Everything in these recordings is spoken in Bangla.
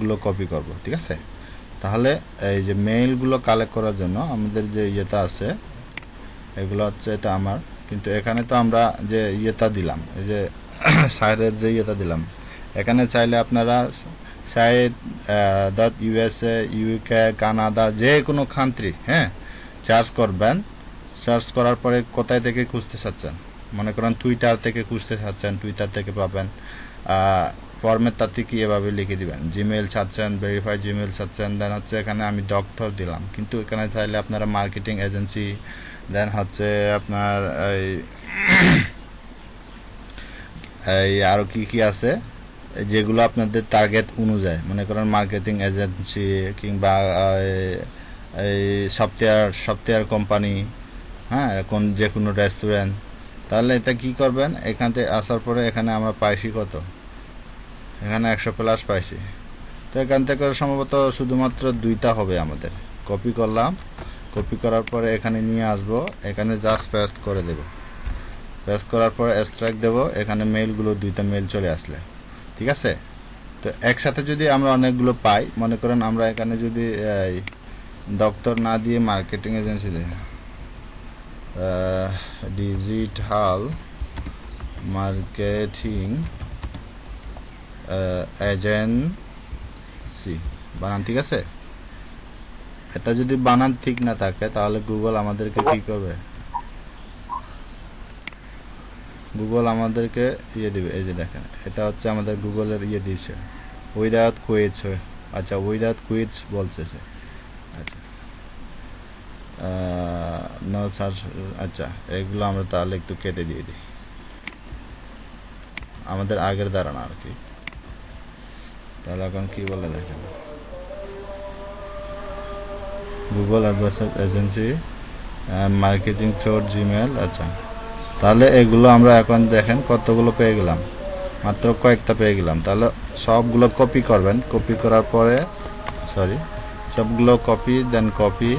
অনেকগুলো কপি করব, ঠিক আছে? তাহলে এই যে মেইলগুলো কালেক্ট করার জন্য আমাদের যে ইয়েটা আছে, এগুলো হচ্ছে এটা আমার, কিন্তু এখানে তো আমরা যে ইয়েটা দিলাম, এই যে সাইডের যে ইয়েটা দিলাম, এখানে চাইলে আপনারা সাইড .USA, UK, কানাডা, যে কোনো কান্ট্রি, হ্যাঁ, চার্জ করবেন। সার্চ করার পরে কোথায় থেকে খুঁজতে চাচ্ছেন, মনে করেন টুইটার থেকে খুঁজতে চাচ্ছেন, টুইটার থেকে পাবেন। ফর্মের তাতে কি এভাবে লিখে দিবেন, জিমেল চাচ্ছেন, ভেরিফাইড জিমেল চাচ্ছেন, দেন হচ্ছে এখানে আমি ডক্টর দিলাম, কিন্তু এখানে চাইলে আপনারা মার্কেটিং এজেন্সি, দেন হচ্ছে আপনার এই আরও কি কি আছে যেগুলো আপনাদের টার্গেট অনুযায়ী, মনে করেন মার্কেটিং এজেন্সি কিংবা এই সফটওয়্যার কোম্পানি, হ্যাঁ, এখন যে কোনো রেস্টুরেন্ট। তাহলে এটা কি করবেন, এখান থেকে আসার পরে এখানে আমরা পাইছি কত, এখানে 100+ পাইছি। তো এখান থেকে সম্ভবত শুধুমাত্র 2টা হবে আমাদের। কপি করলাম, কপি করার পরে এখানে নিয়ে আসবো, এখানে জাস্ট পেস্ট করে দেব, পেস্ট করার পরে এক্সট্রাক্ট দেব, এখানে মেইলগুলো 2টা মেইল চলে আসলে, ঠিক আছে? তো একসাথে যদি আমরা অনেকগুলো পাই, মনে করেন আমরা এখানে যদি ডক্টর না দিয়ে মার্কেটিং এজেন্সি দিই, ডিজিটাল মার্কেটিং এজেন্সি বানান, ঠিক আছে? এটা যদি বানান ঠিক না থাকে তাহলে গুগল আমাদেরকে কি করবে, গুগল আমাদেরকে ইয়ে দিবে। এই যে দেখেন, এটা হচ্ছে আমাদের গুগলের ইয়ে দিয়েছে, উইদাউট কুইজ। আচ্ছা, উইদাউট কুইজ বলছে সে। আচ্ছা, নো সার্চ। আচ্ছা, এগুলো আমরা তাহলে একটু কেটে দিয়ে দিই, আমাদের আগের ধারণা আর কি। তাহলে এখন কি বলে দেখেন, Google advertise agency marketing through Gmail. আচ্ছা, তাহলে এগুলো আমরা এখন দেখেন কতগুলো পেয়ে গেলাম, মাত্র কয়েকটা পেয়ে গেলাম। তাহলে সবগুলো কপি করবেন, কপি করার পরে সবগুলো কপি, দেন কপি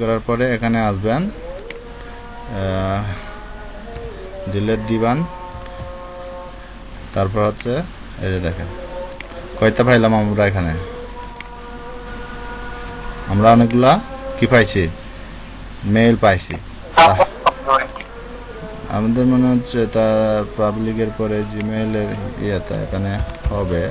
করার পরে এখানে আসবেন, ডিলিট দিবেন, তারপর হচ্ছে এই যে দেখেন কয়টা পাইলাম আমরা। এখানে আমরা অনেকগুলা কি পাইছি, মেইল পাইছি। আমাদের মনে হচ্ছে এটা পাবলিকের পরে জিমেইলের ইয়েটা এখানে হবে।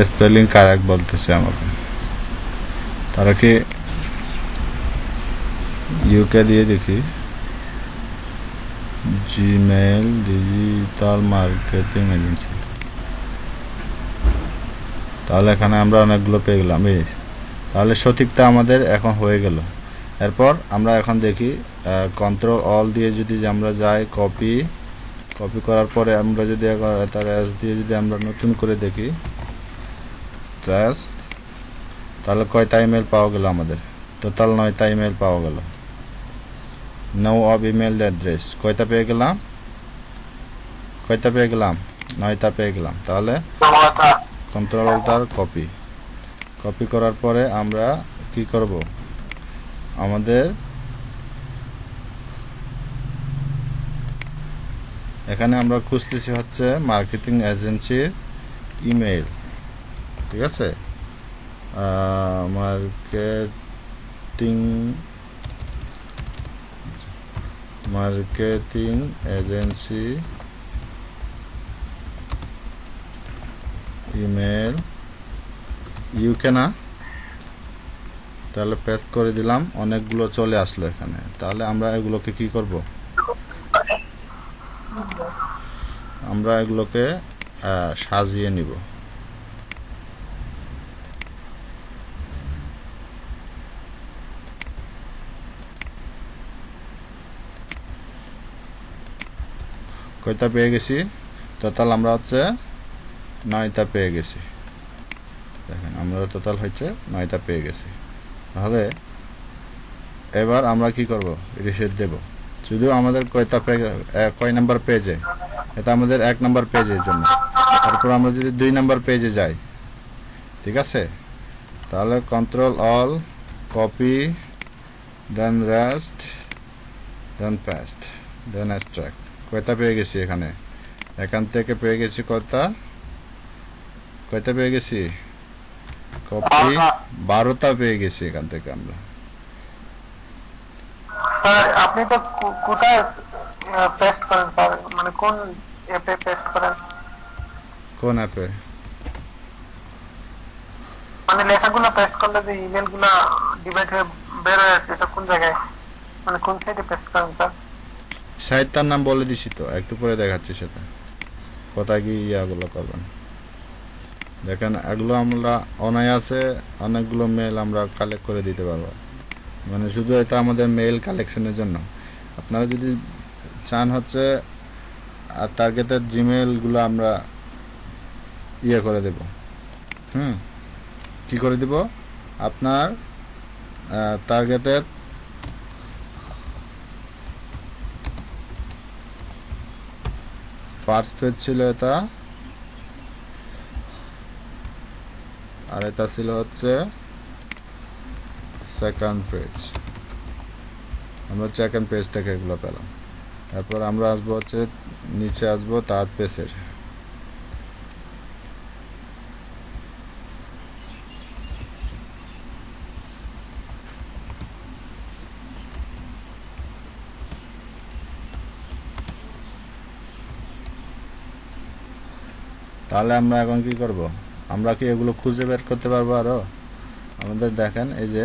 স্পেলিং কারেক্ট বলতেছে আমাকে, তারা কি ইউকে দিয়ে দেখি, জিমেল ডিজিটাল মার্কেটিং এজেন্সি। তাহলে এখানে আমরা অনেকগুলো পেয়ে গেলাম, তাহলে সঠিকটা আমাদের এখন হয়ে গেল। এরপর আমরা এখন দেখি কন্ট্রোল অল দিয়ে যদি আমরা যাই, কপি করার পরে আমরা যদি তার এস দিয়ে যদি আমরা নতুন করে দেখি ট্র্যাশ, তাহলে কয়টা ইমেল পাওয়া গেল আমাদের, টোটাল 9টা ইমেল পাওয়া গেল। নো অফ ইমেল অ্যাড্রেস কয়টা পেয়ে গেলাম, 9টা পেয়ে গেলাম। তাহলে কন্ট্রোল অল্টার কপি করার পরে আমরা কি করব, আমাদের এখানে আমরা খুঁজতেছি হচ্ছে মার্কেটিং এজেন্সির ইমেল, ঠিক আছে? মার্কেটিং এজেন্সি ইমেল ইউকে না, তাহলে পেস্ট করে দিলাম, অনেকগুলো চলে আসলো এখানে। তাহলে আমরা এগুলোকে কি করব, আমরা এগুলোকে সাজিয়ে নিব। কয়টা পেয়ে গেছি? টোটাল আমরা হচ্ছে 9টা পেয়ে গেছি। দেখেন আমরা টোটাল হচ্ছে 9টা পেয়ে গেছি। তাহলে এবার আমরা কি করব? রিসেট দেব। শুধু আমাদের কয় নাম্বার পেজে, এটা আমাদের 1 নাম্বার পেজের জন্য। তারপর আমরা যদি 2 নাম্বার পেজে যাই, ঠিক আছে, তাহলে কন্ট্রোল অল কপি, দেন রেস্ট, দেন পেস্ট, দেন এক্সট্রাক্ট। কয়টা পেয়ে গেছি? এখান থেকে পেয়ে গেছি কয়টা পেয়ে গেছি? কপি 12টা পেয়ে গেছি এখান থেকে আমরা। স্যার আপনি তো কোথায় পেস্ট করেন স্যার, মানে কোন অ্যাপে পেস্ট করেন? কোন অ্যাপে? মানে লেখাগুলো পেস্ট করলে যে ইমেলগুলো ডিভাইড হয়ে বের হয়ে আসে, এটা কোন জায়গায়, মানে কোন সাইটে পেস্ট করেন স্যার? সাইটটার নাম বলে দিছি তো, একটু পরে দেখাচ্ছি সেটা। কোথায় কি ইয়াগুলো করবেন দেখেন। এগুলো আমরা অনায়াসে অনেকগুলো মেল আমরা কালেক্ট করে দিতে পারবো। মানে শুধু এটা আমাদের মেল কালেকশনের জন্য। আপনারা যদি চান হচ্ছে টার্গেটেড জিমেলগুলো আমরা ইয়ে করে দেব। কি করে দিব? আপনার টার্গেটেড ফার্স্ট পেজ ছিল এটা, আর এটা ছিল হচ্ছে সেকেন্ড পেজ। আমরা সেকেন্ড পেজ থেকে এগুলো পেলাম। তারপর আমরা আসবো হচ্ছে নিচে আসবো থার্ড পেজের। তাহলে আমরা এখন কি করব? আমরা কি এগুলো খুঁজে বের করতে পারবো আরো? আমাদের দেখেন এই যে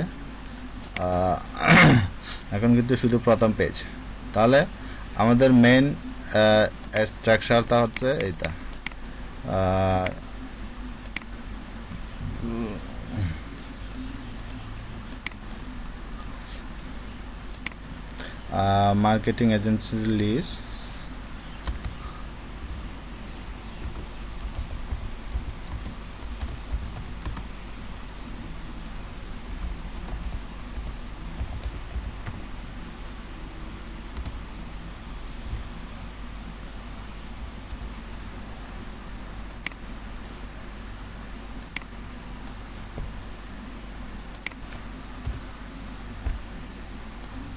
এখন কিন্তু শুধু প্রথম পেজ। তাহলে আমাদের মেইন স্ট্রাকচারটা হচ্ছে এইটা। মার্কেটিং এজেন্সি লিস্ট,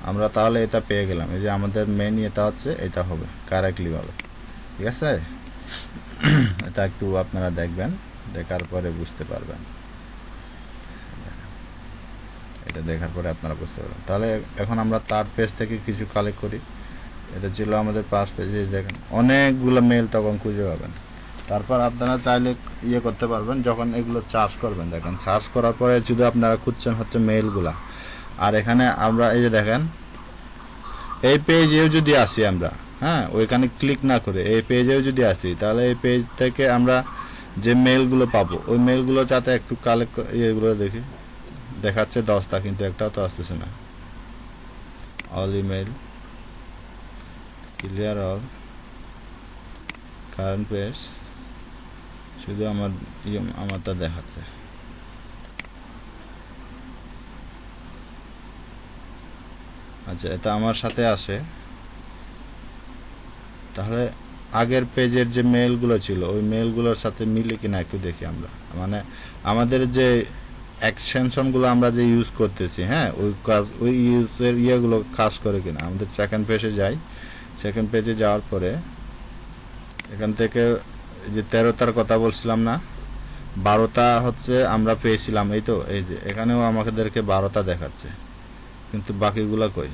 আমরা তাহলে এটা পেয়ে গেলাম। এই যে আমাদের মেইন এটা হচ্ছে, এটা হবে কারেক্টলি ভাবে, ঠিক আছে। এটা একটু আপনারা দেখবেন, দেখার পরে বুঝতে পারবেন। এটা দেখার পরে আপনারা বুঝতে পারবেন। তাহলে এখন আমরা তার পেজ থেকে কিছু কালেক্ট করি। এটা ছিল আমাদের 5 পেজে। দেখেন অনেকগুলো মেল তখন খুঁজে পাবেন। তারপর আপনারা চাইলে ইয়ে করতে পারবেন, যখন এগুলো সার্চ করবেন। দেখেন সার্চ করার পরে যদি আপনারা খুঁজছেন হচ্ছে মেইলগুলা, আর এখানে আমরা এই যে দেখেন এই পেজেও যদি আসি আমরা, হ্যাঁ, ওইখানে ক্লিক না করে এই পেজেও যদি আসি, তাহলে এই পেজ থেকে আমরা যে মেলগুলো পাবো, ওই মেলগুলো যাতে একটু কালেক্ট ইয়েগুলো দেখি। দেখাচ্ছে 10টা, কিন্তু একটাও তো আসতেছে না। All email, clear all, current page, শুধু আমারটা দেখাচ্ছে। আচ্ছা, এটা আমার সাথে আসে। তাহলে আগের পেজের যে মেলগুলো ছিল ওই মেলগুলোর সাথে মিলে কিনা একটু দেখি আমরা। মানে আমাদের যে এক্সটেনশনগুলো আমরা যে ইউজ করতেছি, হ্যাঁ, ওই ইউজের ইয়েগুলো কাজ করে কিনা। আমাদের সেকেন্ড পেজে যাই। সেকেন্ড পেজে যাওয়ার পরে এখান থেকে যে 13টার কথা বলছিলাম না, 12টা হচ্ছে আমরা পেয়েছিলাম। এই তো এই যে এখানেও আমাদেরকে 12টা দেখাচ্ছে, কিন্তু বাকিগুলো কই?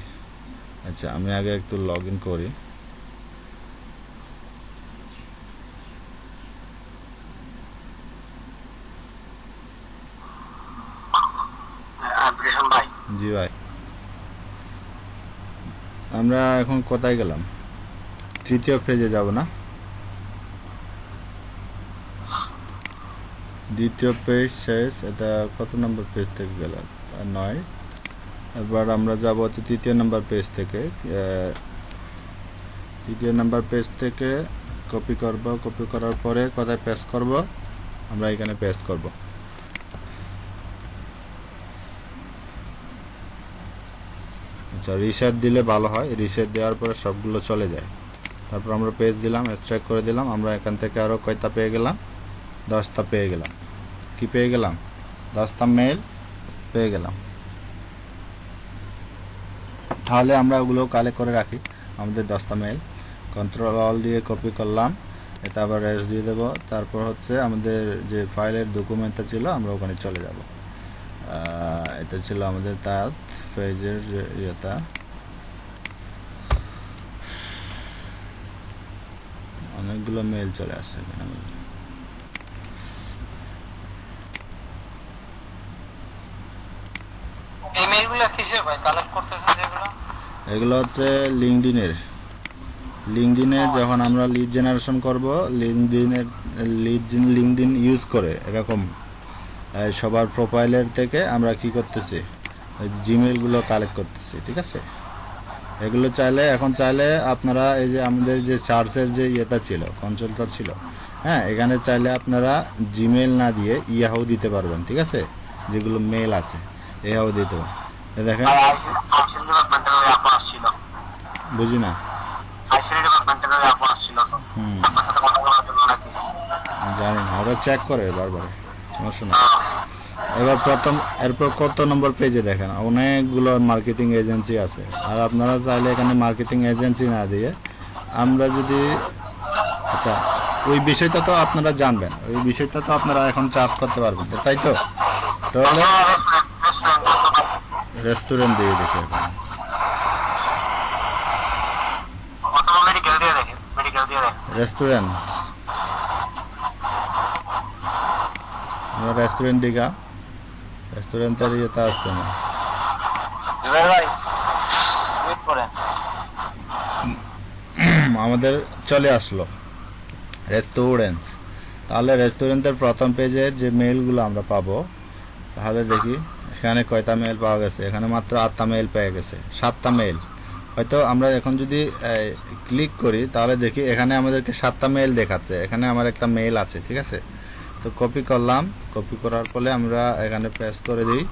আচ্ছা, আমি আগে একটু লগ ইন করি। জি ভাই, আমরা এখন কোথায় গেলাম? তৃতীয় পেজে যাব না, দ্বিতীয় পেজ শেষ। এটা কত নম্বর পেজ থেকে গেল? 9। এবার আমরা যাব হচ্ছে তৃতীয় নম্বর পেজ থেকে। তৃতীয় নম্বর পেজ থেকে কপি করব, কপি করার পরে কোথায় পেস্ট করব? আমরা এখানে পেস্ট করব। আচ্ছা, রিসেট দিলে ভালো হয়, রিসেট দেওয়ার পরে সবগুলো চলে যায়। তারপর আমরা পেজ দিলাম, এক্সট্রাক্ট করে দিলাম। আমরা এখান থেকে আরও কয়টা পেয়ে গেলাম? 10টা পেয়ে গেলাম। কি পেয়ে গেলাম? 10টা মেল পেয়ে গেলাম। তাহলে আমরা ওগুলো কালেক্ট করে রাখি, আমাদের 10টা মেল। কন্ট্রোল অল দিয়ে কপি করলাম, এটা আবার রেস্ট দিয়ে দেবো। তারপর হচ্ছে আমাদের যে ফাইলের ডকুমেন্টটা ছিল আমরা ওখানে চলে যাব। এটা ছিল আমাদের তার পেজের যে ইয়েটা। অনেকগুলো মেল চলে আসছে এখানে। ইমেলগুলো কিসের ভাই কালেক্ট করতেছেন যেগুলো? এগুলো হচ্ছে লিঙ্কডিনের যখন আমরা লিড জেনারেশন করব, লিঙ্কডিন ইউজ করে এরকম সবার প্রোফাইলের থেকে আমরা কি করতেছি, জিমেলগুলো কালেক্ট করতেছি। ঠিক আছে, এগুলো চাইলে এখন চাইলে আপনারা এই যে আমাদের যে সার্চের যে ইয়েটা ছিল, কনসোলটা ছিল, হ্যাঁ, এখানে চাইলে আপনারা জিমেল না দিয়ে ইয়াহু দিতে পারবেন। ঠিক আছে, যেগুলো মেল আছে ইয়াহু দিতে পারবেন। দেখেন, বুঝি না। জানি না, ওরা চেক করে বারবার, সমস্যা না। এবার এরপর কত নম্বর পেজে দেখেন অনেকগুলো মার্কেটিং এজেন্সি আছে। আর আপনারা চাইলে এখানে মার্কেটিং এজেন্সি না দিয়ে আমরা যদি, আচ্ছা, ওই বিষয়টা তো আপনারা জানবেন, ওই বিষয়টা তো আপনারা এখন চার্জ করতে পারবেন, তাই তো? তাহলে রেস্টুরেন্ট দিয়ে দেখি এখন। রেস্টুরেন্ট, আমরা রেস্টুরেন্ট দিঘা, রেস্টুরেন্টের ইয়েটা আসছে না। আমাদের চলে আসলো রেস্টুরেন্ট। তাহলে রেস্টুরেন্টের প্রথম পেজের যে মেইলগুলো আমরা পাবো, তাহলে দেখি এখানে কয়টা মেল পাওয়া গেছে। এখানে মাত্র 8টা মেল পেয়ে গেছে, 7টা মেল। হয়তো আমরা এখন যদি ক্লিক করি তাহলে দেখি এখানে আমাদেরকে 7টা মেল দেখাচ্ছে। এখানে আমার একটা মেল আছে। ঠিক আছে, তো কপি করলাম, কপি করার পরে আমরা এখানে পেস্ট করে দিই।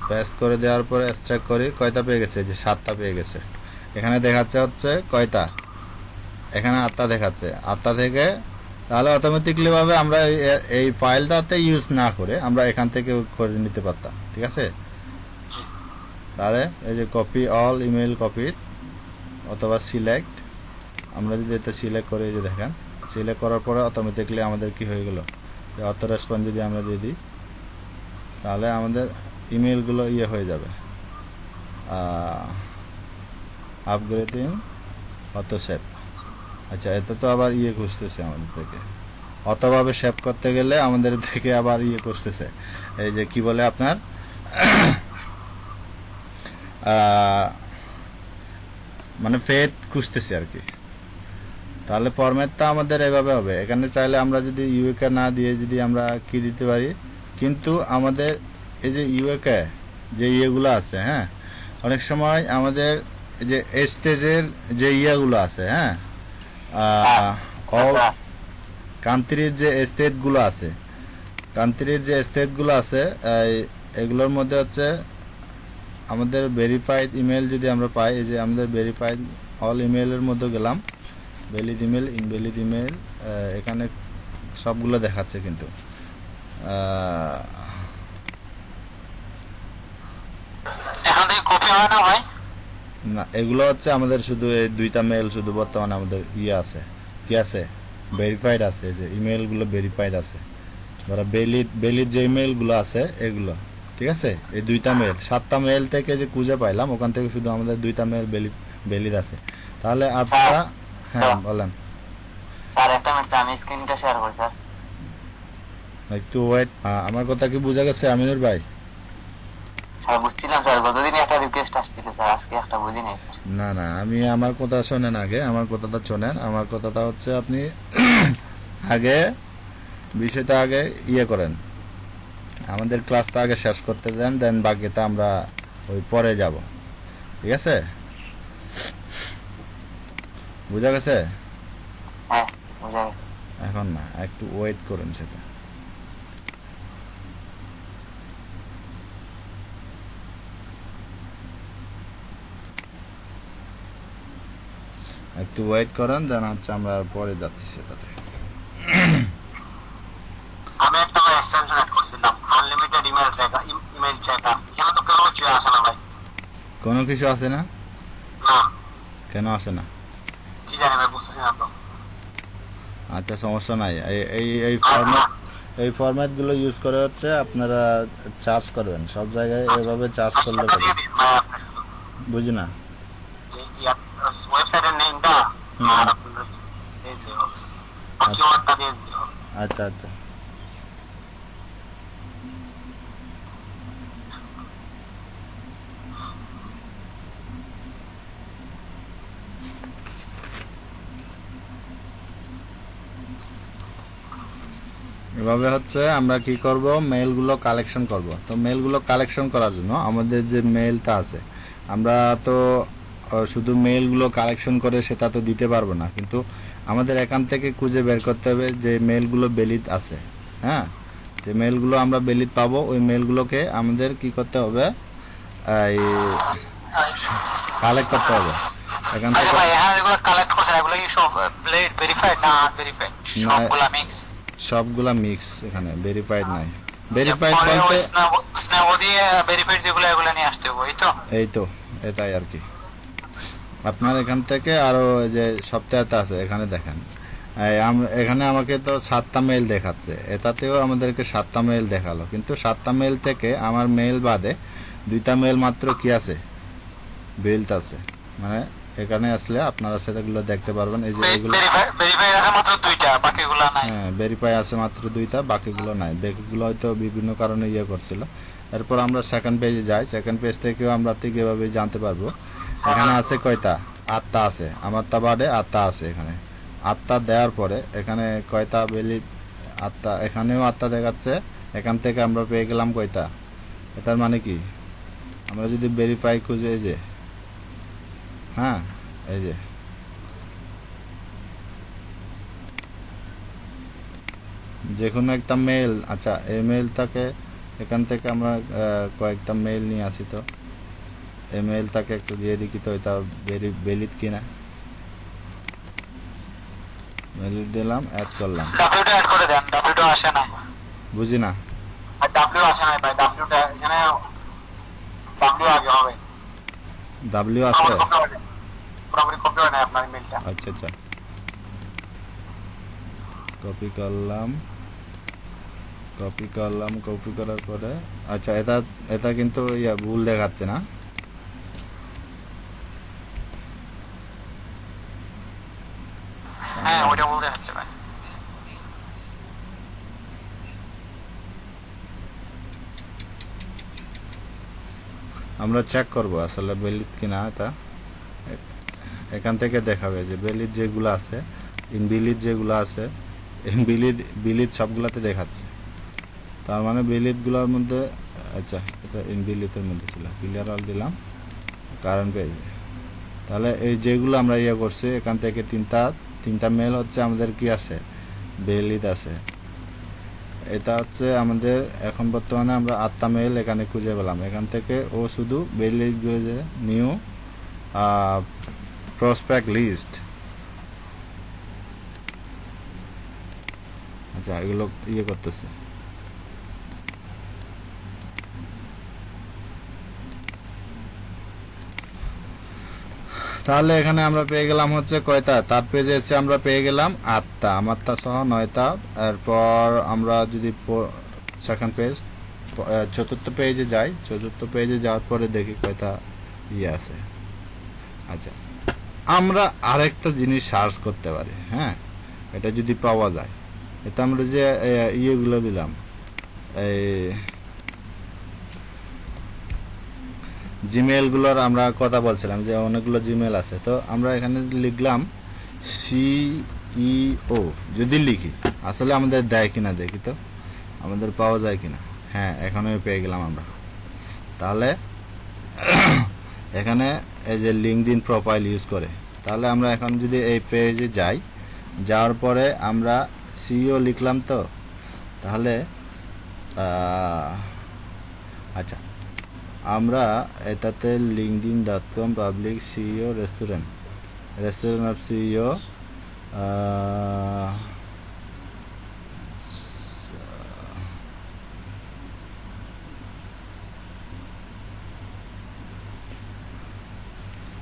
পেস্ট করে দেওয়ার পরে এক্সট্রাক্ট করি, কয়টা পেয়ে গেছে? যে 7টা পেয়ে গেছে। এখানে দেখাচ্ছে হচ্ছে কয়টা? এখানে 8টা দেখাচ্ছে। 8টা থেকে তাহলে অটোমেটিকলি ভাবে আমরা এই ফাইলটাতে ইউজ না করে আমরা এখান থেকে করে নিতে পারতাম। ঠিক আছে, তাহলে এই যে কপি অল ইমেল কপি অথবা সিলেক্ট, আমরা যদি এটা সিলেক্ট করে, এই যে দেখেন, সিলেক্ট করার পরে অটোমেটিকলি আমাদের কি হয়ে গেল, অটো রেসপন্স যদি আমরা দিয়ে দিই তাহলে আমাদের ইমেলগুলো ইয়ে হয়ে যাবে, আপগ্রেডিং অটো সেভ। আচ্ছা, এটা তো আবার ইয়ে খুঁজতেছে আমাদের থেকে, অতভাবে সেভ করতে গেলে আমাদের থেকে আবার ইয়ে করতেছে, এই যে কি বলে আপনার মানে ফেড খুঁজতেছে আর কি। তাহলে ফরম্যাটটা আমাদের এভাবে হবে। এখানে চাইলে আমরা যদি ইউকে না দিয়ে যদি আমরা কি দিতে পারি, কিন্তু আমাদের এই যে ইউকে যে ইয়েগুলো আছে, হ্যাঁ, অনেক সময় আমাদের যে স্টেজের যে ইয়েগুলো আছে, হ্যাঁ, অল কান্ট্রির যে স্টেটগুলো আছে, কান্ট্রির যে স্টেটগুলো আছে, এগুলোর মধ্যে হচ্ছে আমাদের ভেরিফাইড ইমেল যদি আমরা পাই, এই যে আমাদের ভেরিফাইড অল ইমেলের মধ্যে গেলাম, ভ্যালিড ইমেল, ইনভ্যালিড ইমেল, এখানে সবগুলো দেখাচ্ছে। কিন্তু না, এগুলো হচ্ছে আমাদের শুধু এই 2টা মেল শুধু বর্তমানে আমাদের ইয়ে আছে, কি আছে, ভেরিফাইড আছে, যে ইমেলগুলো ভেরিফাইড আছে। ধরো ভ্যালিড যে ইমেলগুলো আছে এগুলো, ঠিক আছে, এই 2টা মেল, 7টা মেল থেকে যে খুঁজে পাইলাম ওখান থেকে শুধু আমাদের 2টা মেল ভ্যালিড আছে। তাহলে আপনারা, হ্যাঁ বলেন স্যার, একটা মিনিট, আমি স্ক্রিনটা শেয়ার করি স্যার। একটু ওয়েট। আমার কথা কি বোঝা গেছে আমিনুর ভাই? স্যার বুঝছিলাম স্যার, গতদিন একটা রিকোয়েস্ট আসছিল স্যার, আজকে একটা বুঝি নাই স্যার। না না, আমি আমার কথা শোনেন আগে, আমার কথাটা শোনেন। আমার কথাটা হচ্ছে আপনি আগে বিষয়টা আগে করেন, আমাদের ক্লাসটা আগে শেষ করতে দেন, দেন বাকিটা আমরা ওই পরে যাব, ঠিক আছে? বুঝা গেছে? হ্যাঁ বুঝা গেছে। এখন না, একটু ওয়েট করুন সেটা। একটু ওয়েট করেন, দেন হচ্ছে আমরা পরে যাচ্ছি সেটাতে। আমি একটা এক্সটেনশন অ্যাড করছিলাম, unlimited email tracker, image tracker. এখানে তো কোনো কিছু আসে না ভাই। কোনো কিছু আছে না? না, কেন আসে না? কি জানি ভাই, বুঝতেছি না তো। আচ্ছা, সমস্যা নাই। এই ফরম্যাটগুলো ইউজ করে হচ্ছে আপনারা চার্জ করবেন সব জায়গায়, এভাবে চার্জ করলে একটা পাবেন। দিয়ে দিন ভাই আপনি শুধু। বুঝি না। ওয়েবসাইটের নেমটা হুম। আর আপনার দিয়ে দিলে হবে। বাকি ওয়ার্ডটা দিয়ে দিলে হবে। আচ্ছা আচ্ছা, এভাবে হচ্ছে আমরা কি করব, মেলগুলো কালেকশন করব। তো মেলগুলো কালেকশন করার জন্য আমাদের যে মেলটা আছে, আমরা তো শুধু মেলগুলো কালেকশন করে সেটা তো দিতে পারবো না, কিন্তু আমাদের এখান থেকে খুঁজে বের করতে হবে যে মেলগুলো ভ্যালিড আছে। হ্যাঁ, যে মেলগুলো আমরা ভ্যালিড পাবো, ওই মেলগুলোকে আমাদের কি করতে হবে, এই কালেক্ট করতে হবে এখান আচ্ছা থেকে। ভাই, এখানে যেগুলো কালেক্ট করছেন এগুলো কি সব ভেরিফাইড না আনভেরিফাইড? না, সবগুলা মিক্স? সবগুলা মিক্স, এখানে ভেরিফাইড নাই। ভেরিফাইড পরে বলতে ওই স্ন্যাপ দিয়ে ভেরিফাইড যেগুলো এগুলো নিয়ে আসতে হবে, এই তো? এই তো, এটাই আর কি। আপনার এখান থেকে আরও যে সপ্তাহটা আছে এখানে দেখেন, এখানে আমাকে তো 7টা মেল দেখাচ্ছে, এটাতেও আমাদেরকে 7টা মেল দেখালো, কিন্তু 7টা মেল থেকে আমার মেল বাদে 2টা মেল মাত্র কি আছে, বিল্ড আছে। মানে এখানে আসলে আপনারা সেটাগুলো দেখতে পারবেন, এই যে এগুলো। ভেরিফাইড আছে মাত্র 2টা, বাকিগুলো নাই। হ্যাঁ, ভেরিফাই আছে মাত্র 2টা, বাকিগুলো নাই। বাকিগুলো হয়তো বিভিন্ন কারণে করছিল। এরপর আমরা সেকেন্ড পেজে যাই, সেকেন্ড পেজ থেকেও আমরা ঠিক এভাবে জানতে পারবো। এখানে আছে কয়টা, 8টা আছে, আমারটা বাদে 8টা আছে এখানে। 8টা দেওয়ার পরে এখানে কয়টা বেলি, 8টা, এখানেও 8টা দেখাচ্ছে। এখান থেকে আমরা পেয়ে গেলাম কয়টা, এটার মানে কি, আমরা যদি ভেরিফাই খুঁজে, এই যে, হ্যাঁ, এই যে যে কোনো একটা মেল, আচ্ছা এই মেলটাকে এখান থেকে আমরা কয়েকটা মেল নিয়ে আসি। তো এই মেলটাকে একটু দিয়ে দেখি তো এটা ভ্যালিড কিনা। ভ্যালিড দিলাম, অ্যাড করলাম। ডাব্লিউটা অ্যাড করে দেন, ডাব্লিউটা আসে না। বুঝি না। আর ডাব্লিউ আসে না ভাই, ডাব্লিউটা এখানে ডাব্লিউ আগে হবে। ডাব্লিউ আছে? পুরোপুরি কপি হয় না আপনার ইমেলটা। আচ্ছা আচ্ছা, কপি করলাম, কপি করার পরে আচ্ছা, এটা এটা কিন্তু ভুল দেখাচ্ছে না। হ্যাঁ, ওইটা বলতে হচ্ছে ভাই। আমরা চেক করব আসলে ভ্যালিড কিনা এটা। এখান থেকে দেখাবে যে ভ্যালিড যেগুলো আছে, ইনভ্যালিড যেগুলো আছে, ইনভ্যালিড সবগুলাতে দেখাচ্ছে। তার মানে ভ্যালিডগুলোর মধ্যে, আচ্ছা এটা ইনভ্যালিডের মধ্যে ছিল, ক্লিয়ার অল দিলাম, কারেন্ট পেজে। তাহলে এই যেগুলো আমরা করছি এখান থেকে তিনটা মেল হচ্ছে আমাদের কি আছে, ভ্যালিড আছে। এটা হচ্ছে আমাদের এখন বর্তমানে আমরা 8টা মেল এখানে খুঁজে পেলাম। এখান থেকে ও শুধু ভ্যালিড যে নিউ প্রসপেক্ট লিস্ট, আচ্ছা এগুলো করতেছে। তাহলে এখানে আমরা পেয়ে গেলাম হচ্ছে কয়টা, তার পেজে হচ্ছে আমরা পেয়ে গেলাম 8টা, আমারটা সহ 9টা। এরপর আমরা যদি সেকেন্ড পেজ, চতুর্থ পেজে যাই, চতুর্থ পেজে যাওয়ার পরে দেখি কয়টা আছে। আচ্ছা, আমরা আরেকটা জিনিস সার্চ করতে পারি। হ্যাঁ, এটা যদি পাওয়া যায়, এটা আমরা যে ইয়েগুলো দিলাম, এই জিমেলগুলোর আমরা কথা বলছিলাম যে অনেকগুলো জিমেল আছে, তো আমরা এখানে লিখলাম সিইও। যদি লিখি আসলে আমাদের দেয় কিনা দেখি তো, আমাদের পাওয়া যায় কিনা। হ্যাঁ, এখানে পেয়ে গেলাম আমরা। তাহলে এখানে এই যে লিঙ্কডইন প্রোফাইল ইউজ করে, তাহলে আমরা এখন যদি এই পেজে যাই, যাওয়ার পরে আমরা সিইও লিখলাম, তো তাহলে আচ্ছা, আমরা এটাতে linkedin.com public CEO restaurant of CEO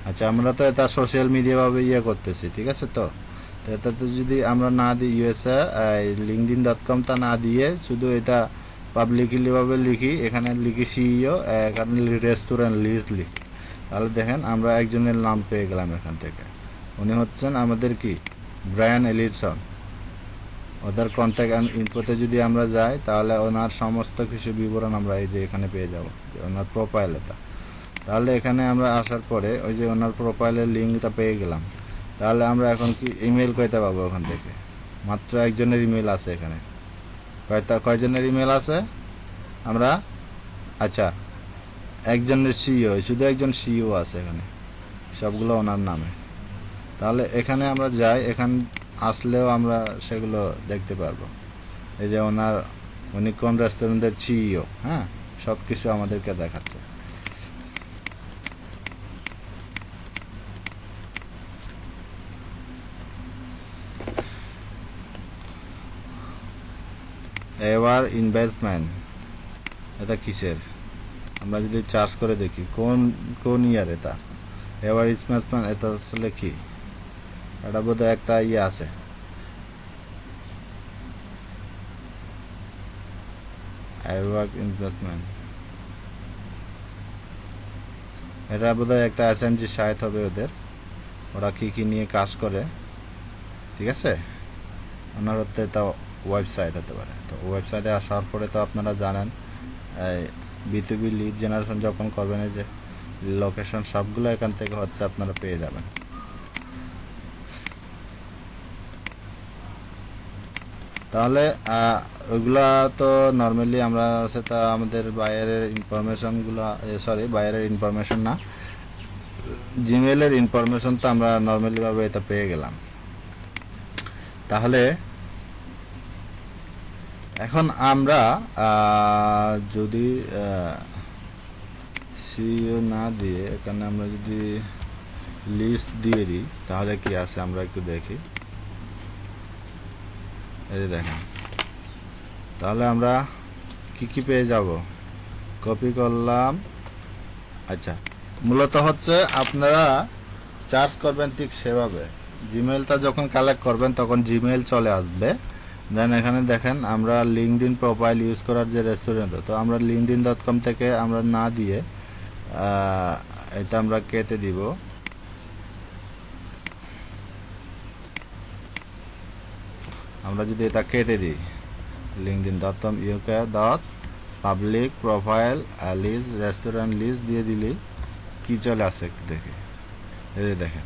আচ্ছা, আমরা তো এটা সোশ্যাল মিডিয়া ভাবে করতেছি, ঠিক আছে। তো এটাতে যদি আমরা না দিই ইউএসএ linkedin.com-টা না দিয়ে শুধু এটা পাবলিকলি ভাবে লিখি, এখানে লিখি সিইও, এখানে রেস্টুরেন্ট লিস্ট লিখি, তাহলে দেখেন আমরা একজনের নাম পেয়ে গেলাম এখান থেকে। উনি হচ্ছেন আমাদের কি ব্রায়ান এলিসন। ওদের কন্ট্যাক্ট ইনফোতে যদি আমরা যাই, তাহলে ওনার সমস্ত কিছু বিবরণ আমরা এই যে এখানে পেয়ে যাব, ওনার প্রোফাইল এটা। তাহলে এখানে আমরা আসার পরে ওই যে ওনার প্রোফাইলের লিঙ্কটা পেয়ে গেলাম। তাহলে আমরা এখন কি ইমেল কয়টা পাবো ওখান থেকে? মাত্র একজনের ইমেল আছে এখানে। কয়জনের ইমেল আছে আমরা? আচ্ছা, একজনের সিইও, শুধু একজন সিইও আছে এখানে, সবগুলো ওনার নামে। তাহলে এখানে আমরা যাই, এখান আসলেও আমরা সেগুলো দেখতে পারবো। এই যে উনি কোন রেস্টুরেন্টের সিইও, হ্যাঁ, সব কিছু আমাদেরকে দেখাচ্ছে। এবার ইনভেস্টমেন্ট, এটা কিসের? আমরা যদি চার্জ করে দেখি কোন ইয়ার এটা, এবার ইনভেস্টমেন্ট, এটা আসলে কি? এটা বোধহয় একটা আছে, এওয়ার্ক ইনভেস্টমেন্ট। এটা বোধহয় একটা এসএনজি সাইট হবে ওদের, ওরা কি নিয়ে কাজ করে, ঠিক আছে। ওনার হতে তা ওয়েবসাইট হতে পারে। তো ওয়েবসাইটে আসার পরে তো আপনারা জানেন B2B লিড জেনারেশন যখন করবেন, এই যে লোকেশন সবগুলো এখান থেকে হচ্ছে আপনারা পেয়ে যাবেন। তাহলে ওইগুলা তো নর্মালি আমরা সেটা আমাদের বায়ারের ইনফরমেশনগুলো, বায়ারের ইনফরমেশন না, জিমেলের ইনফরমেশন তো আমরা নর্মালি ভাবে এটা পেয়ে গেলাম। তাহলে এখন আমরা যদি সিইও না দিয়ে এখানে আমরা যদি লিস্ট দিয়ে দিই, তাহলে কি আছে আমরা একটু দেখি। এই দেখেন, তাহলে আমরা কি পেয়ে যাব? কপি করলাম। আচ্ছা, মূলত হচ্ছে আপনারা চার্জ করবেন ঠিক সেভাবে। জিমেলটা যখন কালেক্ট করবেন তখন জিমেল চলে আসবে। দেন এখানে দেখেন আমরা লিঙ্কডইন প্রোফাইল ইউজ করার যে রেস্টুরেন্ট, তো আমরা linkedin.com থেকে আমরা না দিয়ে এটা আমরা কেটে দিব। আমরা যদি এটা কেটে দিই linkedin.com uk.public profile list restaurant list দিয়ে দিলেই কি চলে আসে একটু দেখি। এই যে দেখেন,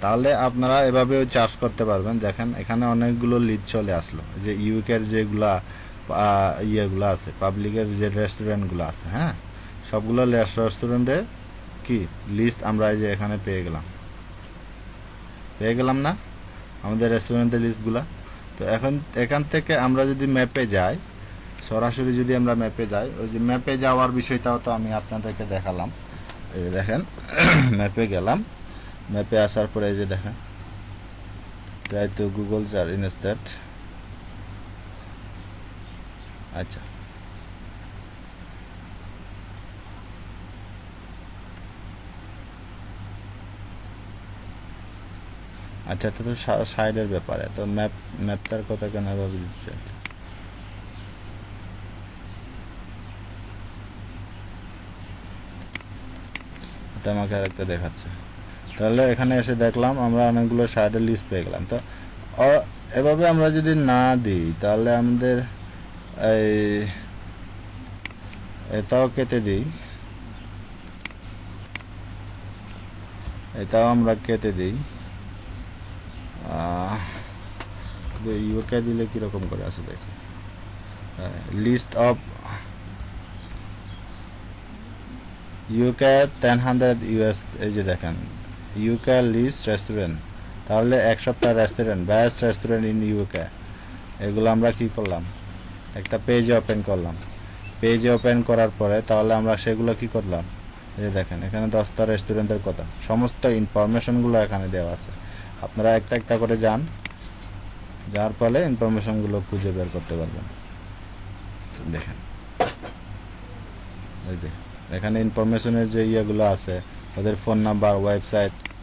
তাহলে আপনারা এভাবেও চার্জ করতে পারবেন। দেখেন এখানে অনেকগুলো লিড চলে আসলো, যে ইউকের যেগুলা ইয়েগুলো আছে, পাবলিকের যে রেস্টুরেন্টগুলো আছে, হ্যাঁ, সবগুলো রেস্টুরেন্টের কি লিস্ট আমরা এই যে এখানে পেয়ে গেলাম না আমাদের রেস্টুরেন্টের লিস্টগুলা। তো এখান থেকে আমরা যদি ম্যাপে যাই, সরাসরি যদি আমরা ম্যাপে যাই, ওই যে ম্যাপে যাওয়ার বিষয়টাও তো আমি আপনাদেরকে দেখালাম। এই যে দেখেন, ম্যাপে গেলাম, ম্যাপে আসার পরে এই যে দেখেন try to Google search instant. আচ্ছা, আচ্ছা, এটা তো সাইডের ব্যাপারে, তো ম্যাপটার কথা কেন এভাবে দিচ্ছে? এটা আমাকে আরেকটা দেখাচ্ছে। তাহলে এখানে এসে দেখলাম আমরা অনেকগুলো সাইডের লিস্ট পেয়ে গেলাম। তো এভাবে আমরা যদি না দিই, তাহলে আমাদের এটাও কেটে দিই, এটাও আমরা কেটে দিই। ইউকে দিলে কীরকম করে আছে দেখি। লিস্ট অফ ইউকে 1000 ইউএস, এই যে দেখেন ইউকে লিস্ট রেস্টুরেন্ট, তাহলে এক সপ্তাহ restaurant, best restaurant in UK, এগুলো আমরা কি করলাম, একটা পেজে ওপেন করলাম। পেজে ওপেন করার পরে তাহলে আমরা সেগুলো কি করলাম, এই যে দেখেন এখানে 10টা রেস্টুরেন্টের কথা, সমস্ত ইনফরমেশনগুলো এখানে দেওয়া আছে। আপনারা একটা একটা করে যান, যার ফলে ইনফরমেশনগুলো খুঁজে বের করতে পারবেন। দেখেন এই যে এখানে ইনফরমেশনের যে ইয়েগুলো আছে, ওদের ফোন নাম্বার,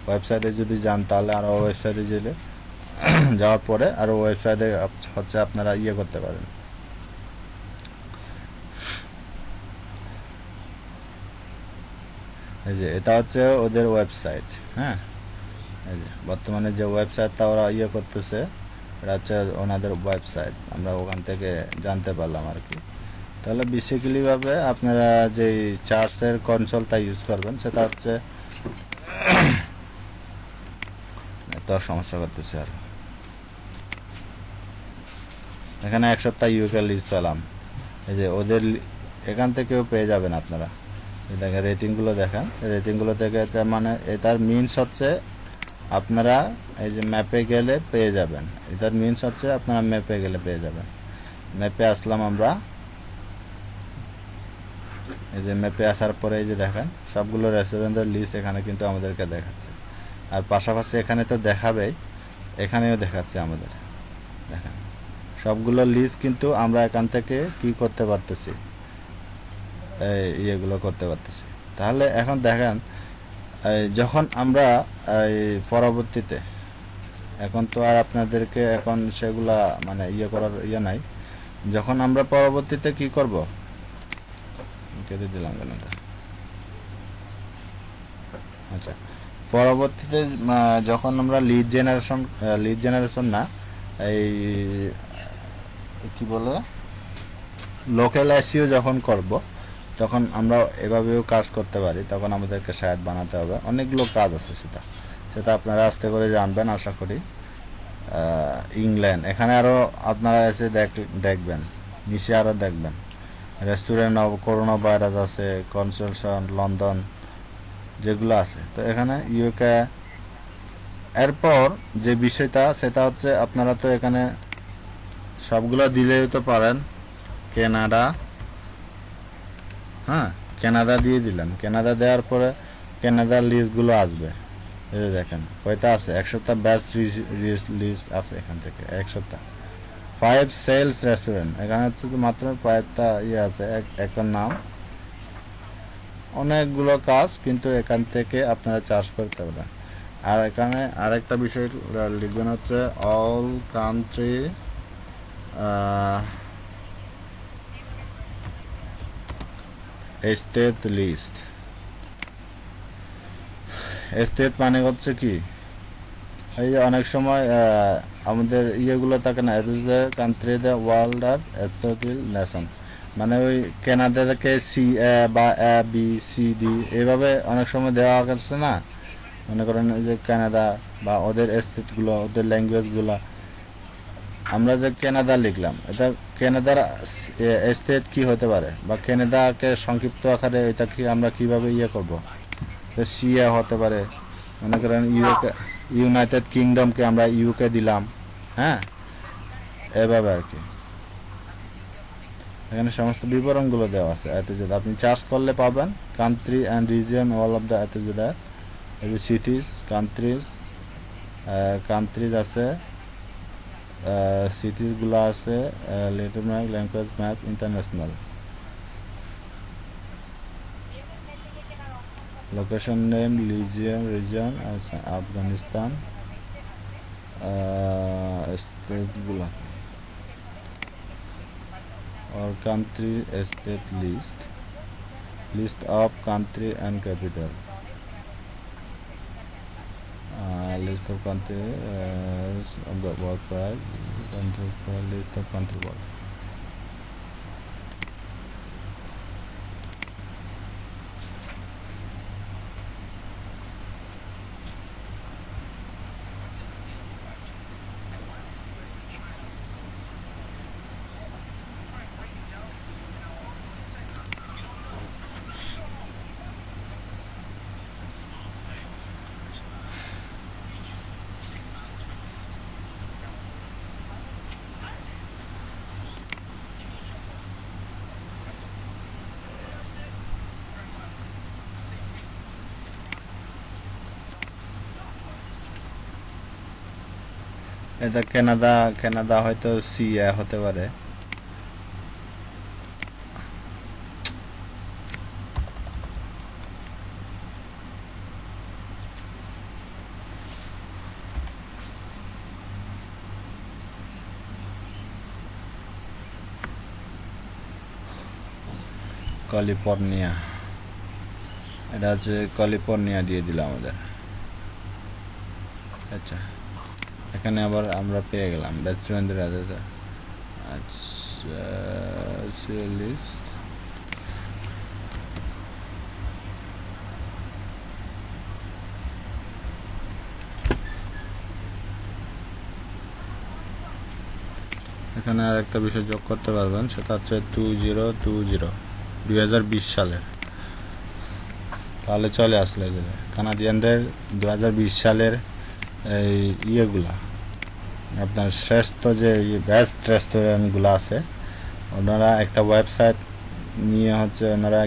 ওয়েবসাইটে যদি যান তাহলে আরও ওয়েবসাইটে গেলে যাওয়ার পরে আরও ওয়েবসাইটে হচ্ছে আপনারা ইয়ে করতে পারেন। এই যে এটা হচ্ছে ওদের ওয়েবসাইট। হ্যাঁ, এই যে বর্তমানে যে ওয়েবসাইটটা ওরা ইয়ে করতেছে এটা হচ্ছে ওনাদের ওয়েবসাইট, আমরা ওখান থেকে জানতে পারলাম আর কি। তাহলে বেসিক্যালিভাবে আপনারা যেই চার্জের কনসোলটা ইউজ করবেন সেটা হচ্ছে এত সমস্যা করতেছে। আর এখানে এক সপ্তাহ ইউকে লিস্ট পেলাম, এই যে ওদের এখান থেকেও পেয়ে যাবেন আপনারা। দেখেন রেটিংগুলো দেখেন, রেটিংগুলো থেকে মানে এটার মিনস হচ্ছে আপনারা এই যে ম্যাপে গেলে পেয়ে যাবেন, এটার মিনস হচ্ছে আপনারা ম্যাপে গেলে পেয়ে যাবেন। ম্যাপে আসলাম আমরা, এই যে ম্যাপে আসার পরে এই যে দেখেন সবগুলো রেস্টুরেন্টের লিস্ট এখানে কিন্তু আমাদেরকে দেখাচ্ছে। আর পাশাপাশি এখানে তো দেখাবেই, এখানেও দেখাচ্ছে আমাদের। দেখেন সবগুলো লিস্ট কিন্তু আমরা এখান থেকে কি করতে পারতেছি, ইয়েগুলো করতে পারতেছি। তাহলে এখন দেখেন যখন আমরা পরবর্তীতে, এখন তো আর আপনাদেরকে এখন সেগুলা মানে ইয়ে করার ইয়ে নাই, যখন আমরা পরবর্তীতে কি করব, কেটে দিলাম কেন। আচ্ছা, পরবর্তীতে যখন আমরা লিড জেনারেশন না, এই কি বলে লোকাল এসইও যখন করব, তখন আমরা এভাবেও কাজ করতে পারি। তখন আমাদেরকে সাইট বানাতে হবে, অনেকগুলো কাজ আছে, সেটা আপনারা আস্তে করে জানবেন আশা করি। ইংল্যান্ড, এখানে আরও আপনারা এসে দেখবেন, নিচে আরও দেখবেন রেস্টুরেন্ট অফ করোনা ভাইরাস আছে, কনসালটেশন লন্ডন যেগুলো আছে। তো এখানে ইউকে এরপর যে বিষয়টা সেটা হচ্ছে আপনারা তো এখানে সবগুলো দিলেই তো পারেন। কানাডা, হ্যাঁ কানাডা দিয়ে দিলাম, কানাডা দেওয়ার পরে কানাডার লিস্টগুলো আসবে। এই যে দেখেন কয়টা আছে, এক সপ্তাহ বেস্ট লিস্ট আছে এখান থেকে, এক সপ্তাহ 5 সেলস রেস্টুরেন্ট, এখানে হচ্ছে মাত্র 5টা ইয়ে আছে, একটা নাম, অনেকগুলো কাজ, কিন্তু এখান থেকে আপনারা চার্জ করতে পারবেন। আর এখানে আরেকটা বিষয় লিখবেন হচ্ছে all country state list. State মানে হচ্ছে কি, এই যে অনেক সময় আমাদের ইয়েগুলো থাকে না, কান্ট্রি দ্য ওয়ার্ল্ড আর স্টেটিল নেশন, মানে ওই কেনাডা থেকে সি বা বি সি ডি এভাবে অনেক সময় দেওয়া হচ্ছে না। মনে করেন যে কানাডা বা ওদের স্টেটগুলো, ওদের ল্যাঙ্গুয়েজগুলো, আমরা যে কানাডা লিখলাম, এটা কানাডার স্টেট কি হতে পারে, বা কানাডাকে সংক্ষিপ্ত আকারে এটা কি আমরা কিভাবে ইয়ে করব, সিএ হতে পারে। মনে করেন ইউনাইটেড কিংডমকে আমরা ইউকে দিলাম, হ্যাঁ এভাবে আর কি। এখানে সমস্ত বিবরণগুলো দেওয়া আছে, এতজেড আপনি চার্জ করলে পাবেন। Country and region all of the এতজেড, এই যে সিটিজ, কান্ট্রিজ আছে, সিটিজগুলো আছে, little map, language map, international location name, region আছে, আফগানিস্তান, স্টেটগুলো or country state list of country and capital, list of country of the world price, list of country world. এটা কানাডা হয়তো সিএ হতে পারে। ক্যালিফোর্নিয়া, এটা হচ্ছে ক্যালিফোর্নিয়া দিয়ে দিল আমাদের। আচ্ছা, এখানে আবার আমরা পেয়ে গেলাম রেস্টুরেন্টের আদেশ। আচ্ছা, লিস্ট এখানে আর একটা বিষয় যোগ করতে পারবেন, সেটা হচ্ছে 2020 সালের। তাহলে চলে আসলে কানাডিয়ানদের 2020 সালের এই ইয়েগুলা, আপনার শ্রেষ্ঠ যে বেস্ট রেস্টুরেন্টগুলো আছে, ওনারা একটা ওয়েবসাইট নিয়ে হচ্ছে, ওনারা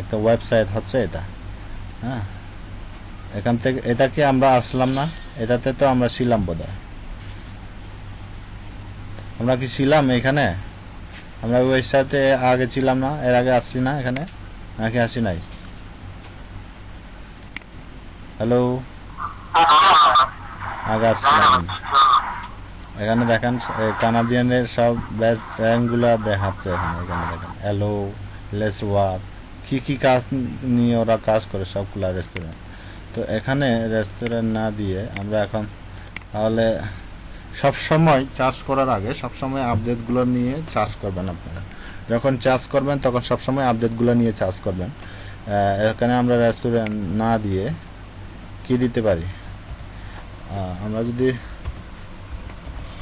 একটা ওয়েবসাইট হচ্ছে এটা। হ্যাঁ, এখান থেকে এটা কি আমরা আসলাম না? এটাতে তো আমরা ছিলাম বোধহয়। আমরা কি ছিলাম এখানে? আমরা ওয়েবসাইটে আগে ছিলাম না? এর আগে আসছি না এখানে, নাকি আসি নাই? হ্যালো, আগে আসছিলাম। এখানে দেখেন কানাডিয়ানের সব বেস্ট র্যাঙ্কগুলো দেখাচ্ছে এখানে। এখানে দেখেন হ্যালো, লেস ওয়ার্ক, কী কাজ নিয়ে ওরা কাজ করে সবগুলা রেস্টুরেন্ট। তো এখানে রেস্টুরেন্ট না দিয়ে আমরা এখন তাহলে সব সময় চার্জ করার আগে সবসময় আপডেটগুলো নিয়ে চার্জ করবেন। আপনারা যখন চার্জ করবেন তখন সবসময় আপডেটগুলো নিয়ে চার্জ করবেন। এখানে আমরা রেস্টুরেন্ট না দিয়ে কি দিতে পারি? আমরা যদি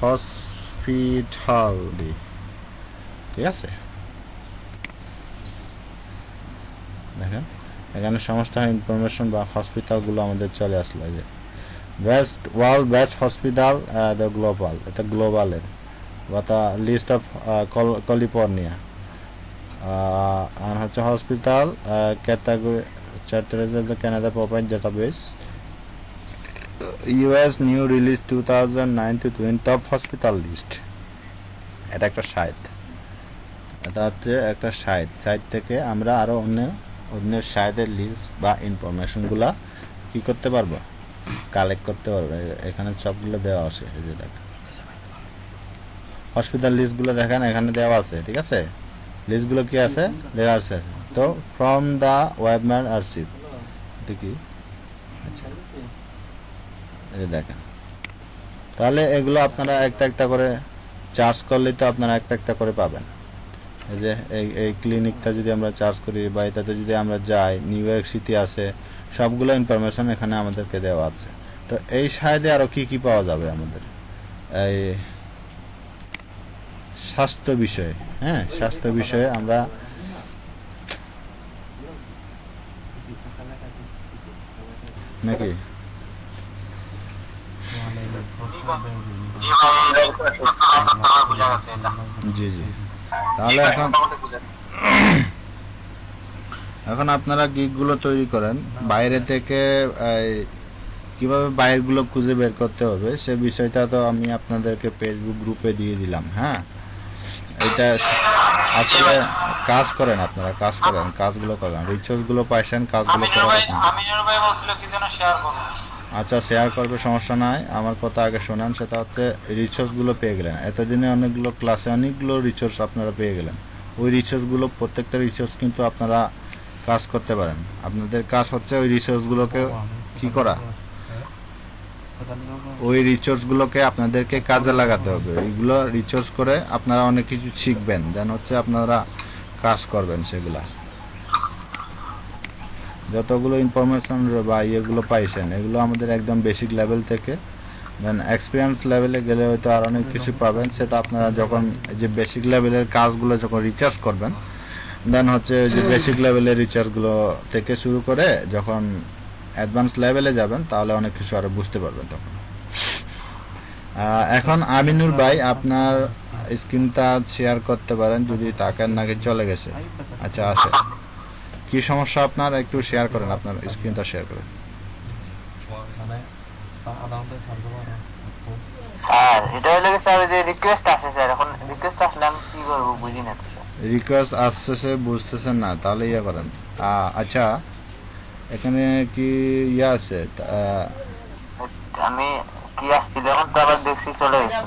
হসপিটাল দিই, ঠিক আছে? দেখেন এখানে সমস্ত ইনফরমেশন বা হসপিটালগুলো আমাদের চলে আসলো। যে best world best hospital the global, এটা গ্লোবালের বা তা লিস্ট অফ ক্যালিফোর্নিয়া। আর হচ্ছে hospital category charter Canada provide database US new release 2009-20 top hospital list. এটা একটা সাইট, এটা হচ্ছে একটা সাইট থেকে আমরা আরও অন্যের সাইটের লিস্ট বা ইনফরমেশনগুলা কি করতে পারবো? কালেক্ট করতে পারবো। এখানে সবগুলো দেওয়া আছে। এই যে দেখেন হসপিটাল লিস্টগুলো দেখেন এখানে দেওয়া আছে, ঠিক আছে? লিস্টগুলো কি আছে দেওয়া আছে। তো ফ্রম দ্য ওয়েবম্যান আর্চিভ দেখি। আচ্ছা, এই দেখেন, তাহলে এগুলো আপনারা একটা একটা করে চার্জ করলে তো আপনারা একটা একটা করে পাবেন। এই যে এই ক্লিনিকটা যদি আমরা চার্জ করি বা এটাতে যদি আমরা যাই, নিউ ইয়র্ক সিটি আছে, সবগুলো ইনফরমেশন এখানে আমাদেরকে দেওয়া আছে। তো এই সাইডে আরও কি কি পাওয়া যাবে আমাদের? এই স্বাস্থ্য বিষয়ে, হ্যাঁ, স্বাস্থ্য বিষয়ে আমরা নাকি জি জি। তাহলে এখন আপনারা গিগগুলো তৈরি করেন বাইরে থেকে। কিভাবে বাইরগুলো খুঁজে বের করতে হবে সে বিষয়টা তো আমি আপনাদেরকে ফেসবুক গ্রুপে দিয়ে দিলাম। হ্যাঁ, এটা আসলে কাজ করেন, আপনারা কাজ করেন, কাজগুলো করেন, রিসোর্সগুলো পাইছেন, কাজগুলো করেন। আচ্ছা, শেয়ার করবে, সমস্যা নাই। আমার কথা আগে শোনান, সেটা হচ্ছে রিসোর্সগুলো পেয়ে গেলেন। এতদিনে অনেকগুলো ক্লাসে অনেকগুলো রিসোর্স আপনারা পেয়ে গেলেন। ওই রিসোর্সগুলো প্রত্যেকটা রিসোর্স কিন্তু আপনারা কাজ করতে পারেন। আপনাদের কাজ হচ্ছে ওই রিসোর্সগুলোকে কি করা, ওই রিসোর্সগুলোকে আপনাদেরকে কাজে লাগাতে হবে। ওইগুলো রিসোর্স করে আপনারা অনেক কিছু শিখবেন, দেন হচ্ছে আপনারা কাজ করবেন। সেগুলা যতগুলো ইনফরমেশন বা ইয়েগুলো পাইছেন, এগুলো আমাদের একদম বেসিক লেভেল থেকে দেন এক্সপিরিয়েন্স লেভেলে গেলে হয়তো আর অনেক কিছু পাবেন। সেটা আপনারা যখন যে বেসিক লেভেলের কাজগুলো যখন রিচার্জ করবেন, দেন হচ্ছে যে বেসিক লেভেলের রিচার্জগুলো থেকে শুরু করে যখন অ্যাডভান্স লেভেলে যাবেন, তাহলে অনেক কিছু আরও বুঝতে পারবেন তখন। এখন আমিনুর ভাই আপনার স্ক্রিনটা শেয়ার করতে পারেন, যদি তাকান নাকি চলে গেছে। আচ্ছা, আছে কি সমস্যা আপনার? একটু শেয়ার করেন, আপনার স্ক্রিনটা শেয়ার করেন। স্যার এটা হলো কি স্যার, ওই যে রিকোয়েস্ট আসে স্যার, এখন রিকোয়েস্ট আসলে আমি কি করবো বুঝি না তো স্যার। রিকোয়েস্ট আসছে বুঝতেছেন না, তাহলে ইয়ে করেন। আচ্ছা, এখানে কি ইয়ে আছে? আমি কি আসছিল এখন তো আবার দেখছি চলে গেছে।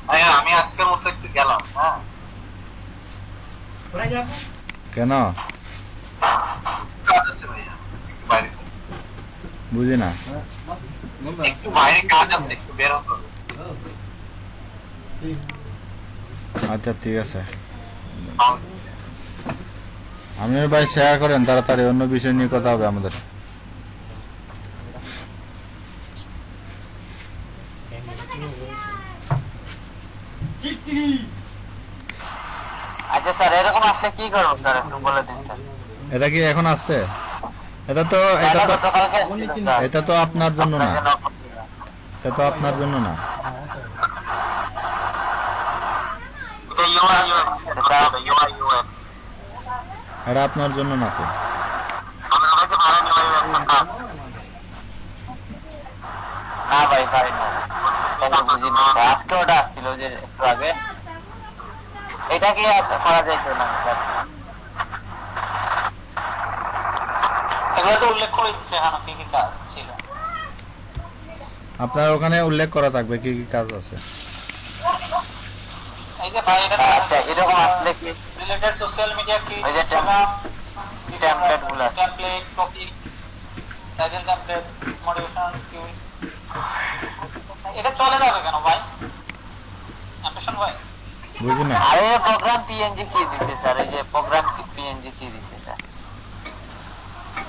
ভাইয়া আমি আজকের মতো একটু গেলাম, হ্যাঁ কেন? কাজ আছে ভাইয়া, একটু বাইরে বুঝি না। একটু বাইরে কাজ আছে, একটু বের হতে হবে। আচ্ছা ঠিক আছে, আপনি ভাই শেয়ার করেন তাড়াতাড়ি, অন্য বিষয় নিয়ে কথা হবে আমাদের। আচ্ছা স্যার, এরকম আসলে কি করবো স্যার একটু বলে দিন স্যার। এটা কি এখন আসছে? এটা তো গতকালকে আসছিল স্যার। এটা তো আপনার জন্য না, আপনাকে knock করছিলাম। এটা তো আপনার জন্য না। এটা ইউআই ইউএক্স, এটা আপনার জন্য না তো। আমাদের কাছে ভাড়া নিয়ে না ভাই ভাই না, এটা বুঝি না স্যার। আজকে ওটা আসছিল যে একটু আগে, এটা কি আর করা যাইতো না স্যার? এগুলো তো উল্লেখ করে দিচ্ছে এখানে কি কি কাজ ছিল। আপনার ওখানে উল্লেখ করা থাকবে কি কি কাজ আছে। এই যে ভাই এটা আচ্ছা, এরকম আসলে কি রিলেটেড সোশ্যাল মিডিয়া কি ওই যে টেমপ্লেট গুলো আছে। Template topic title template motivation কি এটা চলে যাবে কেন ভাই? অ্যাম্বিশন ভাই বুঝি না। আরে প্রোগ্রাম পিএনজি কি দিছে স্যার? এই যে প্রোগ্রাম কি পিএনজি কি দিছে স্যার?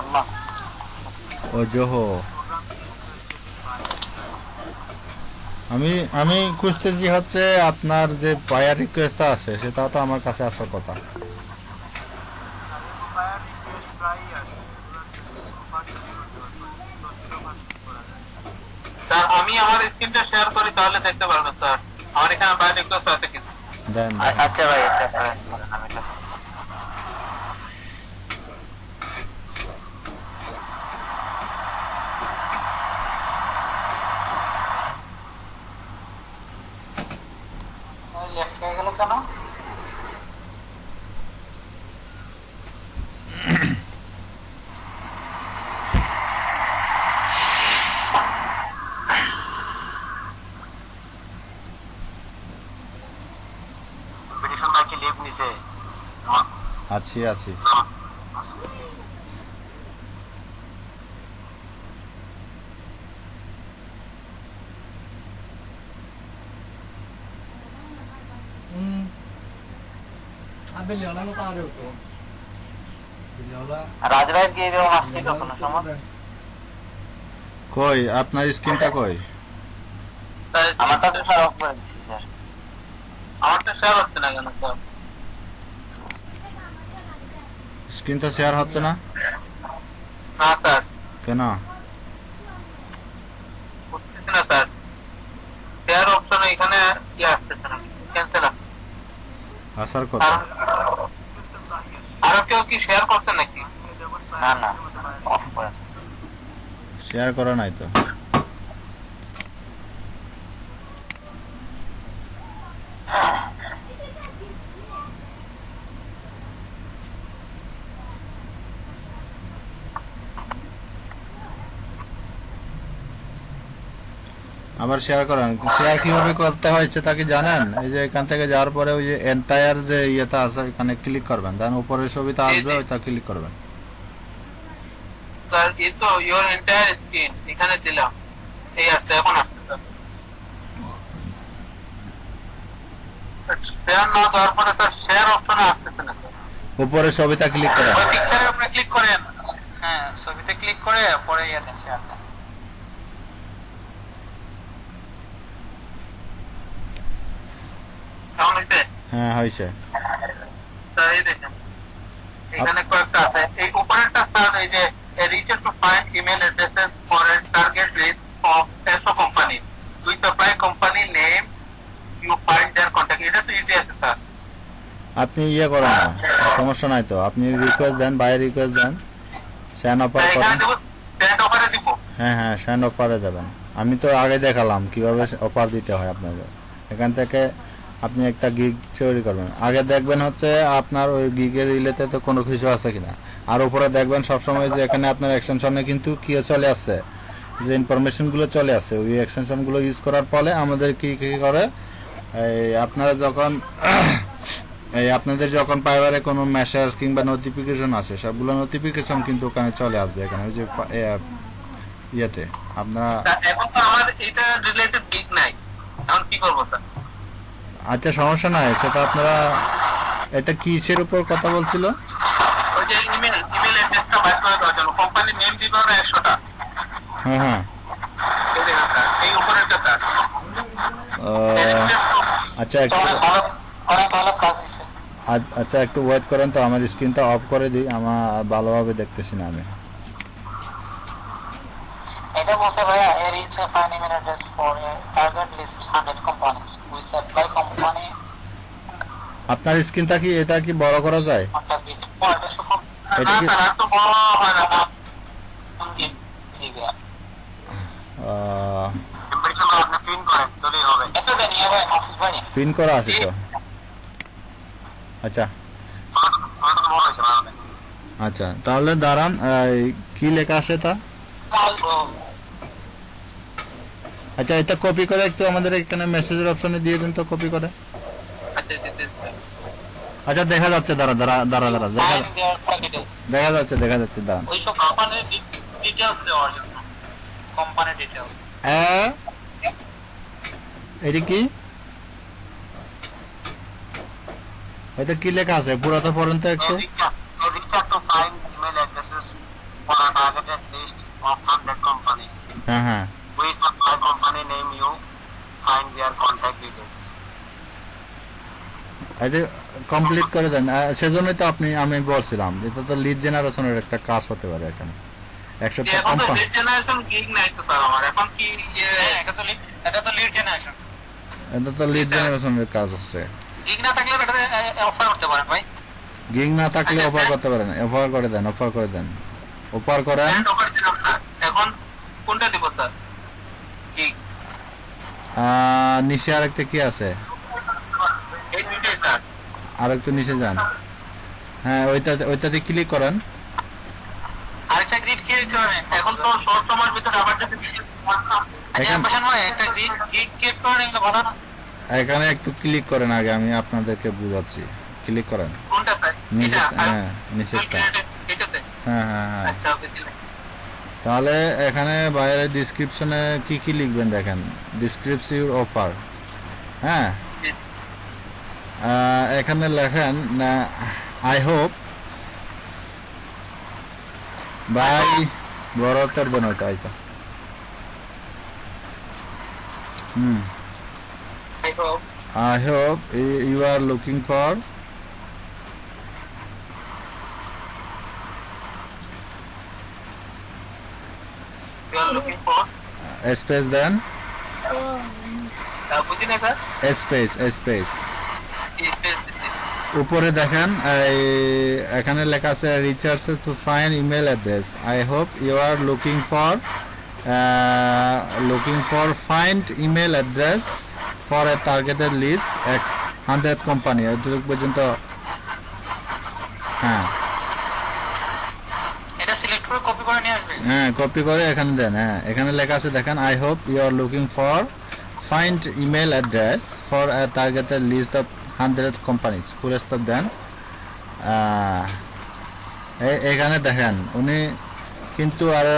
আল্লাহ, ও জোহো, আমি আমি খুঁজতেছি হচ্ছে আপনার যে বায়ার রিকোয়েস্টটা আছে সেটা তো আমার কাছে আসার কথা। স্যার আমি আমার স্ক্রিনটা শেয়ার করি তাহলে দেখতে পারবেন স্যার, আমার এখানে বাইরে রিকোয়েস্ট আছে কিছু। দেন আচ্ছা ভাই, এটা করেন, আমি এটা লেফট হয়ে গেল কেন? কম্পিটিশন ভাই কি লিভ নিছে? আছি আছি। রাজভাইয়ের কি এরকম আসছিল কোনো সময়? কই আপনার স্ক্রিনটা কই? আমার তো স্যার অফ করে দিচ্ছি স্যার। আমারটা শেয়ার হচ্ছে না কেন স্যার? স্ক্রিনটা শেয়ার হচ্ছে না না স্যার, কেন? করতেছি না স্যার। শেয়ার অপশন এখানে কি আসতেছে না, ক্যান্সেল আসছে। আসার কথা। আরো কেউ কি শেয়ার করছে নাকি? না না, অফ করে দিচ্ছি। শেয়ার করা নাই তো। আবার শেয়ার করেন। শেয়ার কিভাবে করতে হয়েছে তা কি জানেন? এই যে এখান থেকে যাওয়ার পরে ওই যে এন্টায়ার যে ইয়েটা আছে এখানে ক্লিক করবেন, দেন উপরে ছবিটা আসবে ওইটা ক্লিক করবেন। স্যার এই তো ইওর এন্টায়ার স্ক্রিন এখানে দিলাম, এই আসছে, এখন আসছে স্যার। শেয়ার না দেওয়ার পরে স্যার শেয়ার অপশনে আসতেছে না স্যার। উপরে ছবিটা ক্লিক করেন। ওই পিকচারের উপরে ক্লিক করেন, হ্যাঁ ছবিতে ক্লিক করে পরে ইয়ে দেন, শেয়ার দেন। কেমন হয়েছে? হ্যাঁ হয়েছে। স্যার এই দেখেন এখানে কয়েকটা আছে, এই উপরেরটা স্যার এই যে reach to find email addresses for a target list of SO company. We supply company name, you find their contact. এটা তো ইজি আছে স্যার। আপনি ইয়ে করেন না, সমস্যা নাই তো। আপনি রিকোয়েস্ট দেন, বাই রিকোয়েস্ট দেন, সেন্ড অফার এখানে করেন। দেবো, সেন্ড অফারে দিব। হ্যাঁ হ্যাঁ সেন্ড অফারে যাবেন। আমি তো আগে দেখালাম কিভাবে অফার দিতে হয় আপনাদের। এখান থেকে আপনি একটা গিগ তৈরি করবেন, আগে দেখবেন হচ্ছে আপনার ওই গিগের রিলেতে তো কোনো কিছু আছে কিনা। আর উপরে দেখবেন সবসময় যে এখানে আপনার এক্সটেনশনে কিন্তু কি চলে আসছে, যে ইনফরমেশনগুলো চলে আসে, ওই এক্সটেনশনগুলো ইউজ করার ফলে আমাদের কি কি করে, এই আপনারা যখন এই আপনাদের যখন পাইবারে কোনো মেসেজ কিংবা নোটিফিকেশন আসে, সবগুলো নোটিফিকেশন কিন্তু ওখানে চলে আসবে এখানে ওই যে ইয়েতে আপনারা। তা এখন তো আমার এটা রিলেটেড গিগ নাই, এখন কি করবো স্যার? আচ্ছা সমস্যা নাই, সেটা আপনারা এটা কিসের উপর কথা বলছিল? ওই যে ইমেল অ্যাড্রেসটা বাইর করে দেওয়ার জন্য কোম্পানির নেম দিতে হবে 100টা। হ্যাঁ হ্যাঁ এই দেখেন স্যার, এই উপরেরটা স্যার। আচ্ছা একটু অনেক ভালো কাজ দিচ্ছে। আচ্ছা একটু ওয়েট করেন তো, আমার স্ক্রিনটা অফ করে দিই, আমার ভালোভাবে দেখতেছি না আমি। এটা বলতে ভাইয়া এর is a fine email address for a target list 100 companies we supply company আপনার স্ক্রিনটা কি এটা কি বড় করা যায়? Contact details for address of এটা না কি স্যার, আর তো বড় হয় না। টেম্পারেচার আপনি প্রিন্ট করেন তাহলেই হবে। এটা দেন ইয়া ভাই অফিস ভাই পিন করা আছে তো? আচ্ছা আমার তো বড় হয়েছে ভালো। আচ্ছা তাহলে দাঁড়ান, কি লেখা আছে তা? আচ্ছা এটা কপি করে একটু আমাদের এখানে মেসেজের অপশনে দিয়ে দিন তো, কপি করে। আচ্ছা দিতেছি স্যার। আচ্ছা দেখা যাচ্ছে, দাঁড়া দাঁড়া দাঁড়া দাঁড়া দেখা যাচ্ছে দাঁড়ান। ওই সব কোম্পানির ডিটেইলস দেওয়ার জন্য কোম্পানির ডিটেইলস এটা কি, এটা কি লেখা আছে পুরাটা পড়েন তো একটু। Reach to find email addresses for a targeted list of 100 companies. হ্যাঁ হ্যাঁ We supply company name, you find their contact details. এটা কমপ্লিট করে দেন। সেজন্যই তো আমি বলছিলাম এটা তো লিড জেনারেশনের একটা কাজ হতে পারে এখানে। 100টা এখন তো কোম্পানি, লিড জেনারেশন গিগ নাই তো স্যার আমার, এখন কি এটা তো লিড জেনারেশন এটা তো লিড জেনারেশনের কাজ হচ্ছে। গিগ না থাকলে এটা অফার করতে পারেন ভাই। গিগ না থাকলে অফার করতে পারেন, অফার করে দেন অফার করেন। ব্র্যান্ড অফার দিলাম স্যার, এখন কোনটা দিব স্যার? গিগ নিচে আরেকটা কি আছে, এই দুইটাই স্যার। আর একটু নিচে যান, হ্যাঁ ওইটাতে ক্লিক করেন। আরেকটা গ্রিড কি হচ্ছে এখন তো শর্ট সময়ের ভিতরে আবার যদি এখান- একটা গিগ ক্রিয়েট করেন এগুলো ভালো না। এখানে একটু ক্লিক করেন, আগে আমি আপনাদেরকে বুঝাচ্ছি। ক্লিক করেন কোনটা স্যার? নিচে, এটা হ্যাঁ নিচেরটা, এটাতে? হ্যাঁ হ্যাঁ হ্যাঁ। আচ্ছা ওকে দিলাম। তাহলে এখানে বাইরে ডিসক্রিপশনে কি কি লিখবেন দেখেন, ডিসক্রিপশন ইউর অফার। হ্যাঁ এখানে লেখেন আই হোপ বাই বড়টার দেন ওইটা আইতা। I hope I hope you are looking for you are looking for a space, then বুঝি না স্যার? a space Space. উপরে দেখেন এখানে লেখা আছে researches to find email address. I hope you are looking for find email address for a targeted list 100 company এতটুকু পর্যন্ত। হ্যাঁ এটা সিলেক্ট করে কপি করে নিয়ে আসবে। হ্যাঁ কপি করে এখানে দেন। হ্যাঁ এখানে লেখা আছে দেখেন I hope you are looking for find email address for a targeted list of 100 companies full stop দেন। এখানে দেখেন উনি কিন্তু আর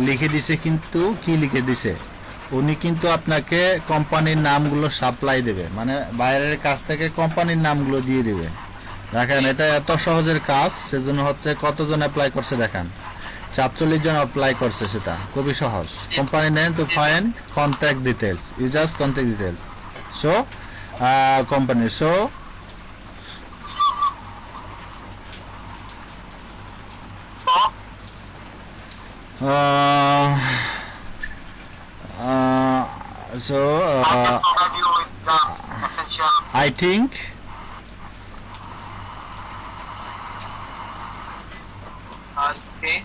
লিখে দিছে, কিন্তু কি লিখে দিছে, উনি কিন্তু আপনাকে কোম্পানির নামগুলো সাপ্লাই দেবে, মানে বাইরের কাছ থেকে কোম্পানির নামগুলো দিয়ে দেবে। দেখেন এটা এত সহজের কাজ, সেজন্য হচ্ছে কতজন অ্যাপ্লাই করছে দেখেন, 47 জন অ্যাপ্লাই করছে, সেটা খুবই সহজ। Company name to find contact details, you just contact details, so company, so Provide you with the essential I think okay.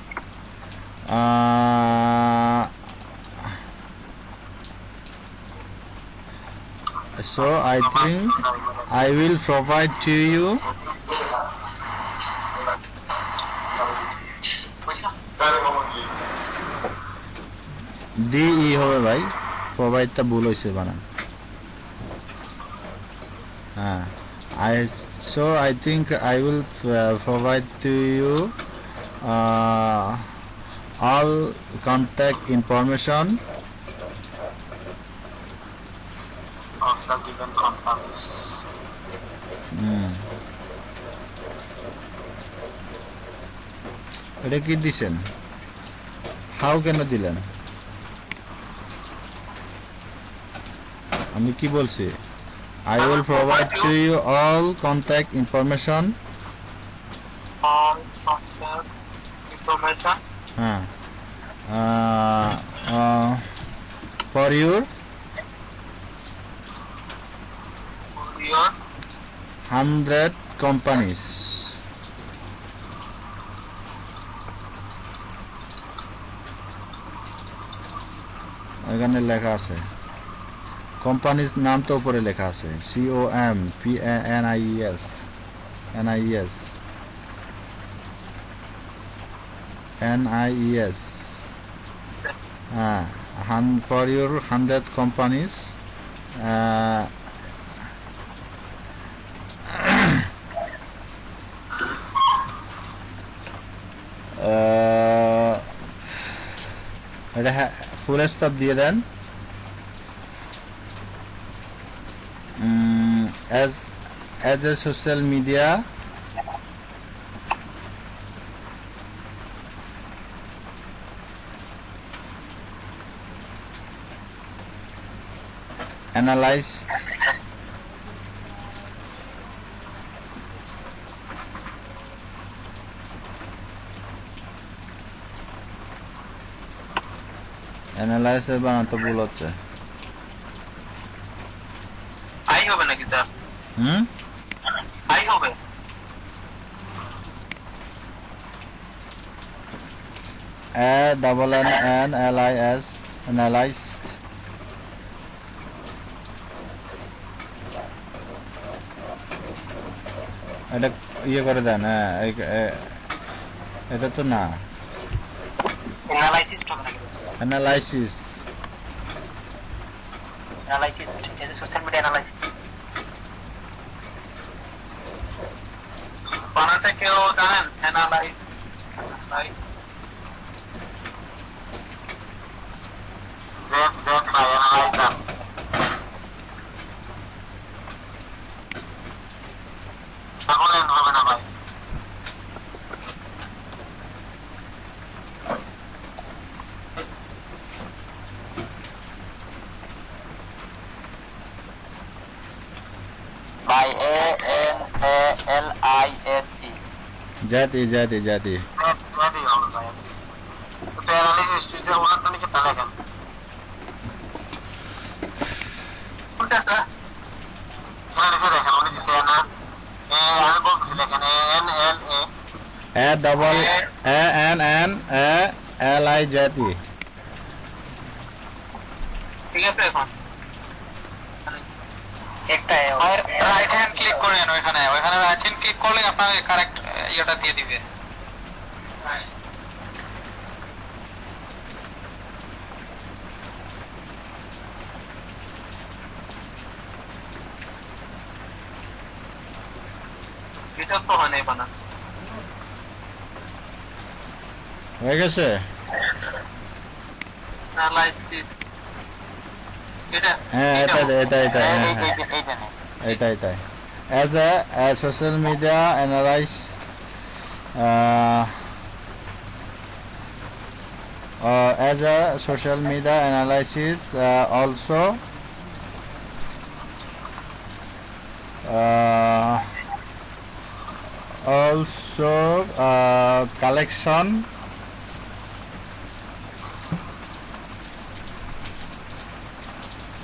so I think I will provide to you DE হবে ভাই প্রোভাইডটা ভুল হয়েছে বানান হ্যাঁ I think I will provide to you all contact information of the given companies. এটা কি দিছেন হাউ কেন দিলেন আমি কি বলছি I will provide to you all contact information all contact information for your for your 100 companies এখানে লেখা আছে কোম্পানির নাম তো উপরে লেখা আছে COMPANIES NIES for your 100 companies এটা ফুল স্টপ দিয়ে দেন as a social media analyzed analyzer বানাতে ভুল হচ্ছে আই হবে নাকি স্যার আই হবে ANNLIS analyzed এটা ইয়ে করে দেন এটা তো না Analysis হবে নাকি analysis analysis is a social media analysis বানাতে কেউ জানেন অ্যানালাইজ Z by analyzer তাহলে হবে না ভাই by ANALISE জাতি জাতি হবে ভাই তো অ্যানালিসিস যে ওনার তো নিচে তাহলে কেন কোনটা স্যার এখানে দেখেন উনি দিছে না আমি বলতেছি দেখেন ANNALI জাতি ঠিক আছে এখন একটা রাইট হ্যান্ড ক্লিক করেন ওখানে রাইট হ্যান্ড ক্লিক করলে আপনাকে কারেক্ট ইয়েটা দিয়ে দিবে এটা তো হয় নাই বানা হয়ে গেছে অ্যানালাইসিস এটা হ্যাঁ এটা as a social media analyst as a social media analysis also collection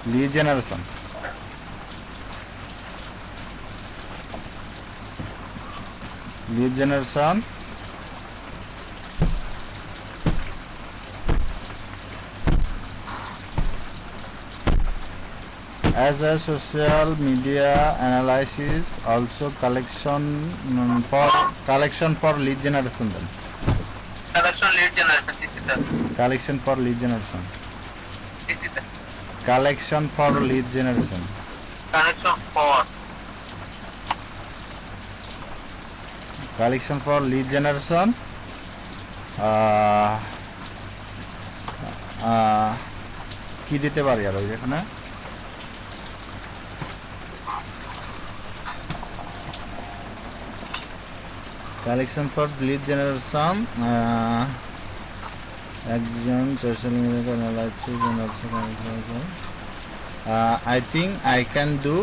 lead generation as a social media analysis also collection for lead generation then Collection lead generation. This is the. collection for lead generation This is the. collection for lead generation Connection for. collection for lead generation আহ, আহ, কি দিতে পারি আর ওই এখানে কালেকশন ফর লিড জেনারেশন একজন social media analysis I think I can do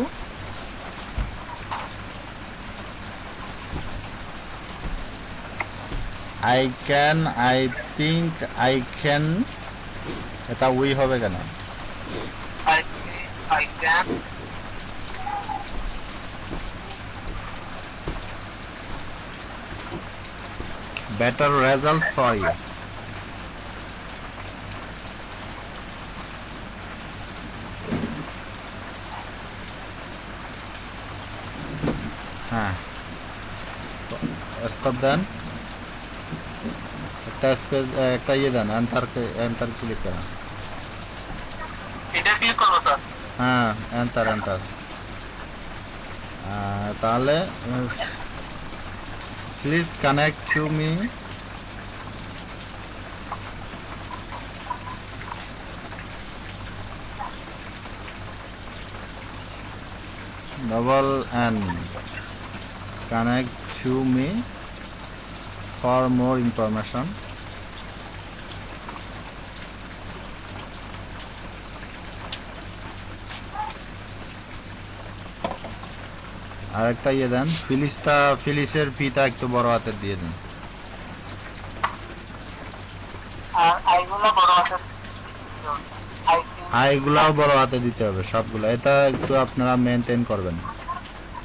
I think I can এটা উই হবে কেন I can. better result for you হ্যাঁ stop দেন একটা স্পেস একটা ইয়ে দেন এন্টার ক্লিক করেন এটা ক্লিক করবো স্যার। হ্যাঁ এন্টার তাহলে please connect to me double N connect to me for more information আরেকটা ইয়ে দেন ফিলিসের পিতা একটু বড় হাতের দিয়ে দেন আর আইগুলো বড় আছে। আইগুলাও বড় হাতে দিতে হবে সবগুলো এটা একটু আপনারা মেনটেন করবেন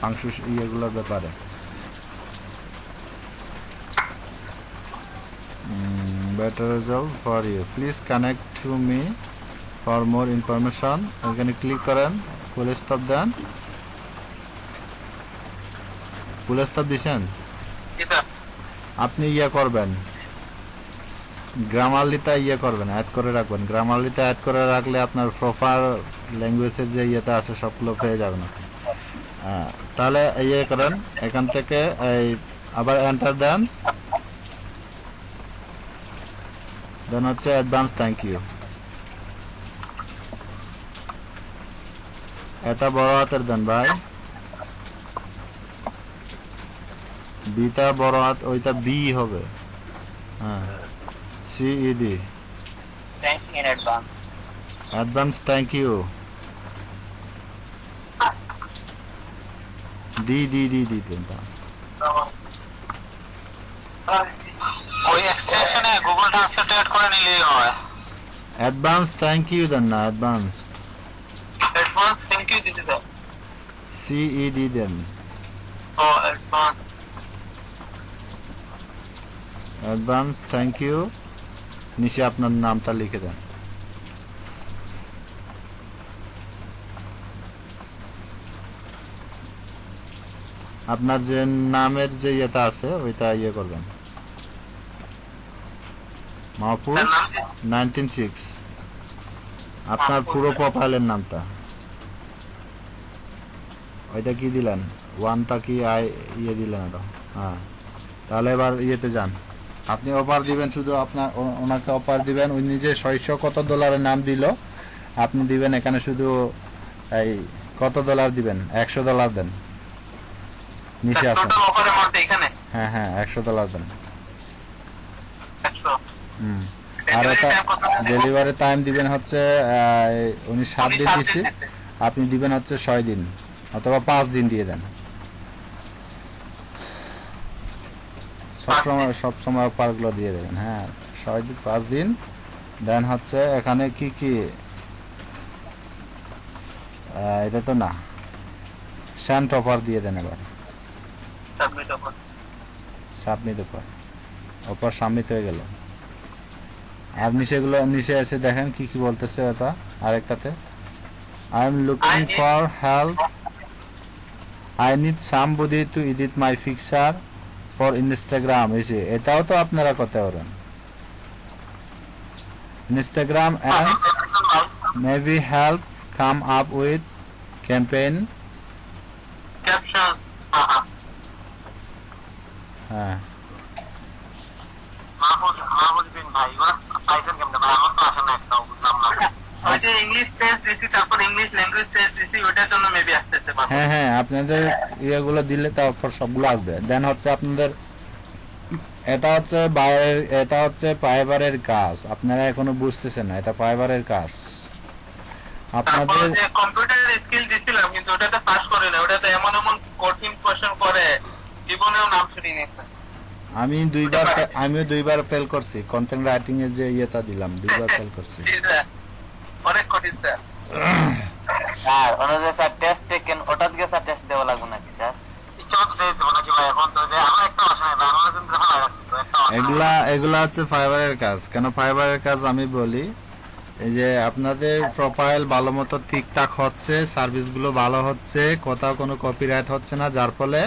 মাংস ইয়েগুলোর ব্যাপারে better result for you please connect to me for more information এখানে ক্লিক করেন ফুল স্টপ দেন ফুল স্টপ দিছেন এটা আপনি ইয়ে করবেন গ্রামারলিতে ইয়ে করবেন অ্যাড করে রাখবেন গ্রামারলিতে অ্যাড করে রাখলে আপনার প্রপার ল্যাঙ্গুয়েজের যে ইয়েতে আছে সবগুলো পেয়ে যাবেন তাহলে ইয়ে করেন এখান থেকে এই আবার এন্টার দেন দেন হচ্ছে অ্যাডভান্স থ্যাংক ইউ এটা বড় হাতের দেন ভাই বিটা বড় হাত ওইটা বি হবে হ্যাঁ CED Thanks in advance. Advance thank you দি দেনটা ওই এক্সটেনশনে গুগল ট্রান্সলেট অ্যাড করে নিলেই হয়। অ্যাডভান্স থ্যাংক ইউ দেন না অ্যাডভান্স অ্যাডভান্স থ্যাংক ইউ দিতে দাও। সিইডি দেন ও অ্যাডভান্স অ্যাডভান্স থ্যাংক ইউ নিচে আপনার নামটা লিখে দেন আপনার যে নামের যে ইয়েটা আছে ওইটা ইয়ে করবেন মাহফুজ 196 আপনার পুরো প্রোফাইলের নামটা ওইটা কি দিলেন ওয়ানটা কি ইয়ে দিলেন এটা হ্যাঁ তাহলে এবার ইয়েতে যান আপনি অফার দিবেন শুধু আপনার ওনাকে অফার দিবেন উনি নিজে 600 কত ডলারের নাম দিল আপনি দিবেন এখানে শুধু এই কত ডলার দিবেন $100 দেন নিচে আছে টোটাল অফার অ্যামাউন্ট এখানে হ্যাঁ $100 দেন 100 হুম আর এটা ডেলিভারি টাইম দিবেন হচ্ছে উনি 7 দিন দিছি আপনি দিবেন হচ্ছে 6 দিন অথবা 5 দিন দিয়ে দেন সব সময় অফারগুলো দিয়ে দেবেন হ্যাঁ 6 দিন 5 দিন দেন হচ্ছে এখানে কি কি এটা তো না শান্ট অফার দিয়ে দেন এবার submit offer submit offer submit হয়ে গেল আর নিচে এসে দেখেন কি কি বলতেছে এটা আরেকটাতে I am looking I need- for help. I need somebody to edit my picture for Instagram. এই যে এটাও তো আপনারা করতে পারেন। Instagram and maybe help come up with campaign. Captions হ্যাঁ মাহফুজ বিন ভাই ওরা পাইছেন কেমনে ভাই? আমার তো আসে না, একটাও বুঝলাম না। ওই যে ইংলিশ টেস্ট দিছি, তারপর ইংলিশ ল্যাঙ্গুয়েজ টেস্ট দিছি, ওটার জন্য মেবি আসতেছে বাবা। হ্যাঁ হ্যাঁ আপনাদের ইয়েগুলো দিলে তারপর সবগুলো আসবে। দেন হচ্ছে আপনাদের এটা হচ্ছে ফাইবারের কাজ। আপনারা এখনো বুঝতেছেন না, এটা ফাইবারের কাজ। তারপর আপনাদের যে কম্পিউটারের স্কিল দিছিলাম, কিন্তু ওটাতে পাস করে না। ওটাতে এমন এমন কঠিন কোশ্চেন করে, জীবনেও নাম শুনিনি। আমিও দুইবার ফেল করছি। কন্টেন্ট রাইটিং এর যে ইয়েটা দিলাম, দুইবার ফেল করছি। অনেক কঠিন স্যার। আর অনুযায়ী স্যার টেস্ট টেকেন, ওটা থেকে স্যার টেস্ট দেওয়া লাগবে নাকি স্যার? ইচ্ছা মতো দিয়ে দেবো নাকি ভাই? এখন তো যে আমার একটা আসে না, আমার কিন্তু দেখা যাচ্ছে তো একটা এগুলা হচ্ছে ফাইবারের কাজ। কেন ফাইবারের কাজ আমি বলি, এই যে আপনাদের প্রোফাইল ভালো মতো ঠিকঠাক হচ্ছে, সার্ভিসগুলো ভালো হচ্ছে, কোথাও কোনো কপিরাইট হচ্ছে না, যার ফলে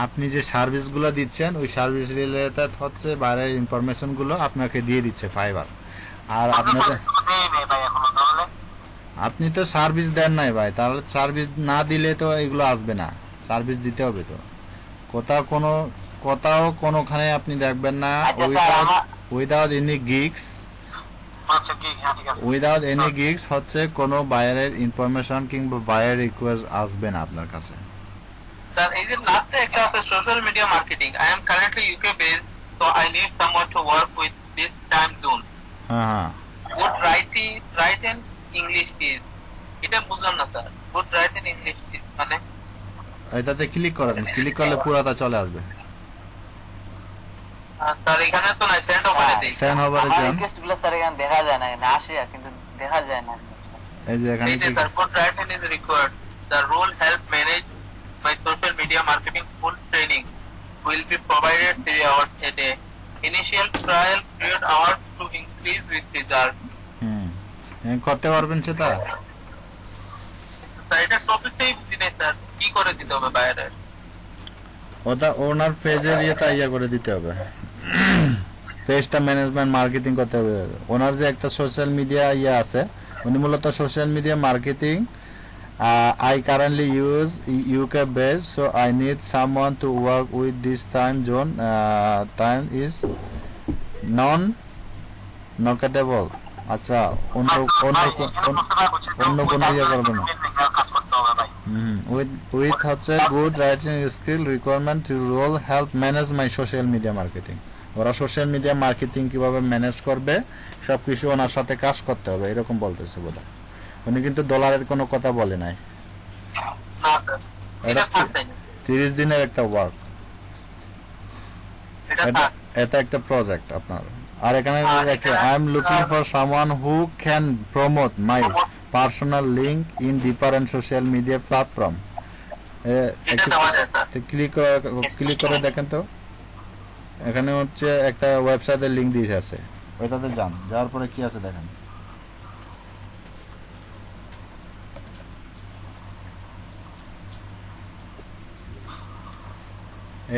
আপনি যে সার্ভিসগুলো দিচ্ছেন ওই সার্ভিস রিলেটেড হচ্ছে বাইরের ইনফরমেশনগুলো আপনাকে দিয়ে দিচ্ছে ফাইবার। আর আপনাদের ভাই এখনো তাহলে আপনি তো সার্ভিস দেন নাই ভাই, তাহলে সার্ভিস না দিলে তো এগুলো আসবে না। সার্ভিস দিতে হবে তো। কোথাও কোনোখানে আপনি দেখবেন না আচ্ছা স্যার, উইদাউট এনি গিগস। আচ্ছা কি হ্যাঁ ঠিক আছে। উইদাউট এনি গিগস হচ্ছে কোনো বাইরের ইনফরমেশন কিংবা বাইরের রিকোয়েস্ট আসবে না আপনার কাছে। স্যার এই যে লাস্টে একটা আছে social media marketing. I am currently UK based, so I need someone to work with this time zone. হ্যাঁ হ্যাঁ গুড রাইটিং ইংলিশ ইজ, এটা বুঝলাম না sir. Good writing English is মানে? এটাতে ক্লিক করেন, ক্লিক করলে পুরাটা চলে আসবে। স্যার এখানে তো নাই, সেন্ড ওভারে দেই। সেন্ড ওভারে আমার যান, রিকোয়েস্ট গুলো স্যার এখানে দেখা যায় না, এখানে আসে কিন্তু দেখা যায় না। এই যে এখানে এই যে sir good writing is required. The role help manage my social media marketing. Full training will be provided 3 hours a day. Initial trial period hours to increase with result. করতে পারবেন সেটা। স্যার এটা টপিকটাই বুঝি নাই স্যার, কি করে দিতে হবে বাইরের? ওটা ওনার পেজের ইয়ে করে দিতে হবে। পেজটা ম্যানেজমেন্ট মার্কেটিং করতে হবে। ওনার যে একটা সোশ্যাল মিডিয়া ইয়ে আছে, উনি মূলত social media marketing. I currently use UK base, so I need someone to work with this time zone. Time is non-negotiable. আচ্ছা, অন্য কোনো ইয়ে করবে না। With হচ্ছে good writing skill requirement to role help manage my social media marketing. ওরা সোশ্যাল মিডিয়া মার্কেটিং কিভাবে ম্যানেজ করবে সবকিছু ওনার সাথে কাজ করতে হবে, এরকম বলতেছে বোধহয়। উনি কিন্তু ডলারের কোনো কথা বলে নাই। না স্যার, এটা ফার্স্ট টাইম। 30 দিনের একটা ওয়ার্ক, এটা ফার্স্ট। এটা একটা প্রজেক্ট আপনার। আর এখানে I am looking for someone who can promote my personal link in different social media platform. এটা দেওয়া যায় স্যার। ক্লিক করে দেখেন তো, এখানে হচ্ছে একটা ওয়েবসাইটের লিঙ্ক দিয়ে আছে, ওইটাতে যান, যাওয়ার পরে কি আছে দেখেন।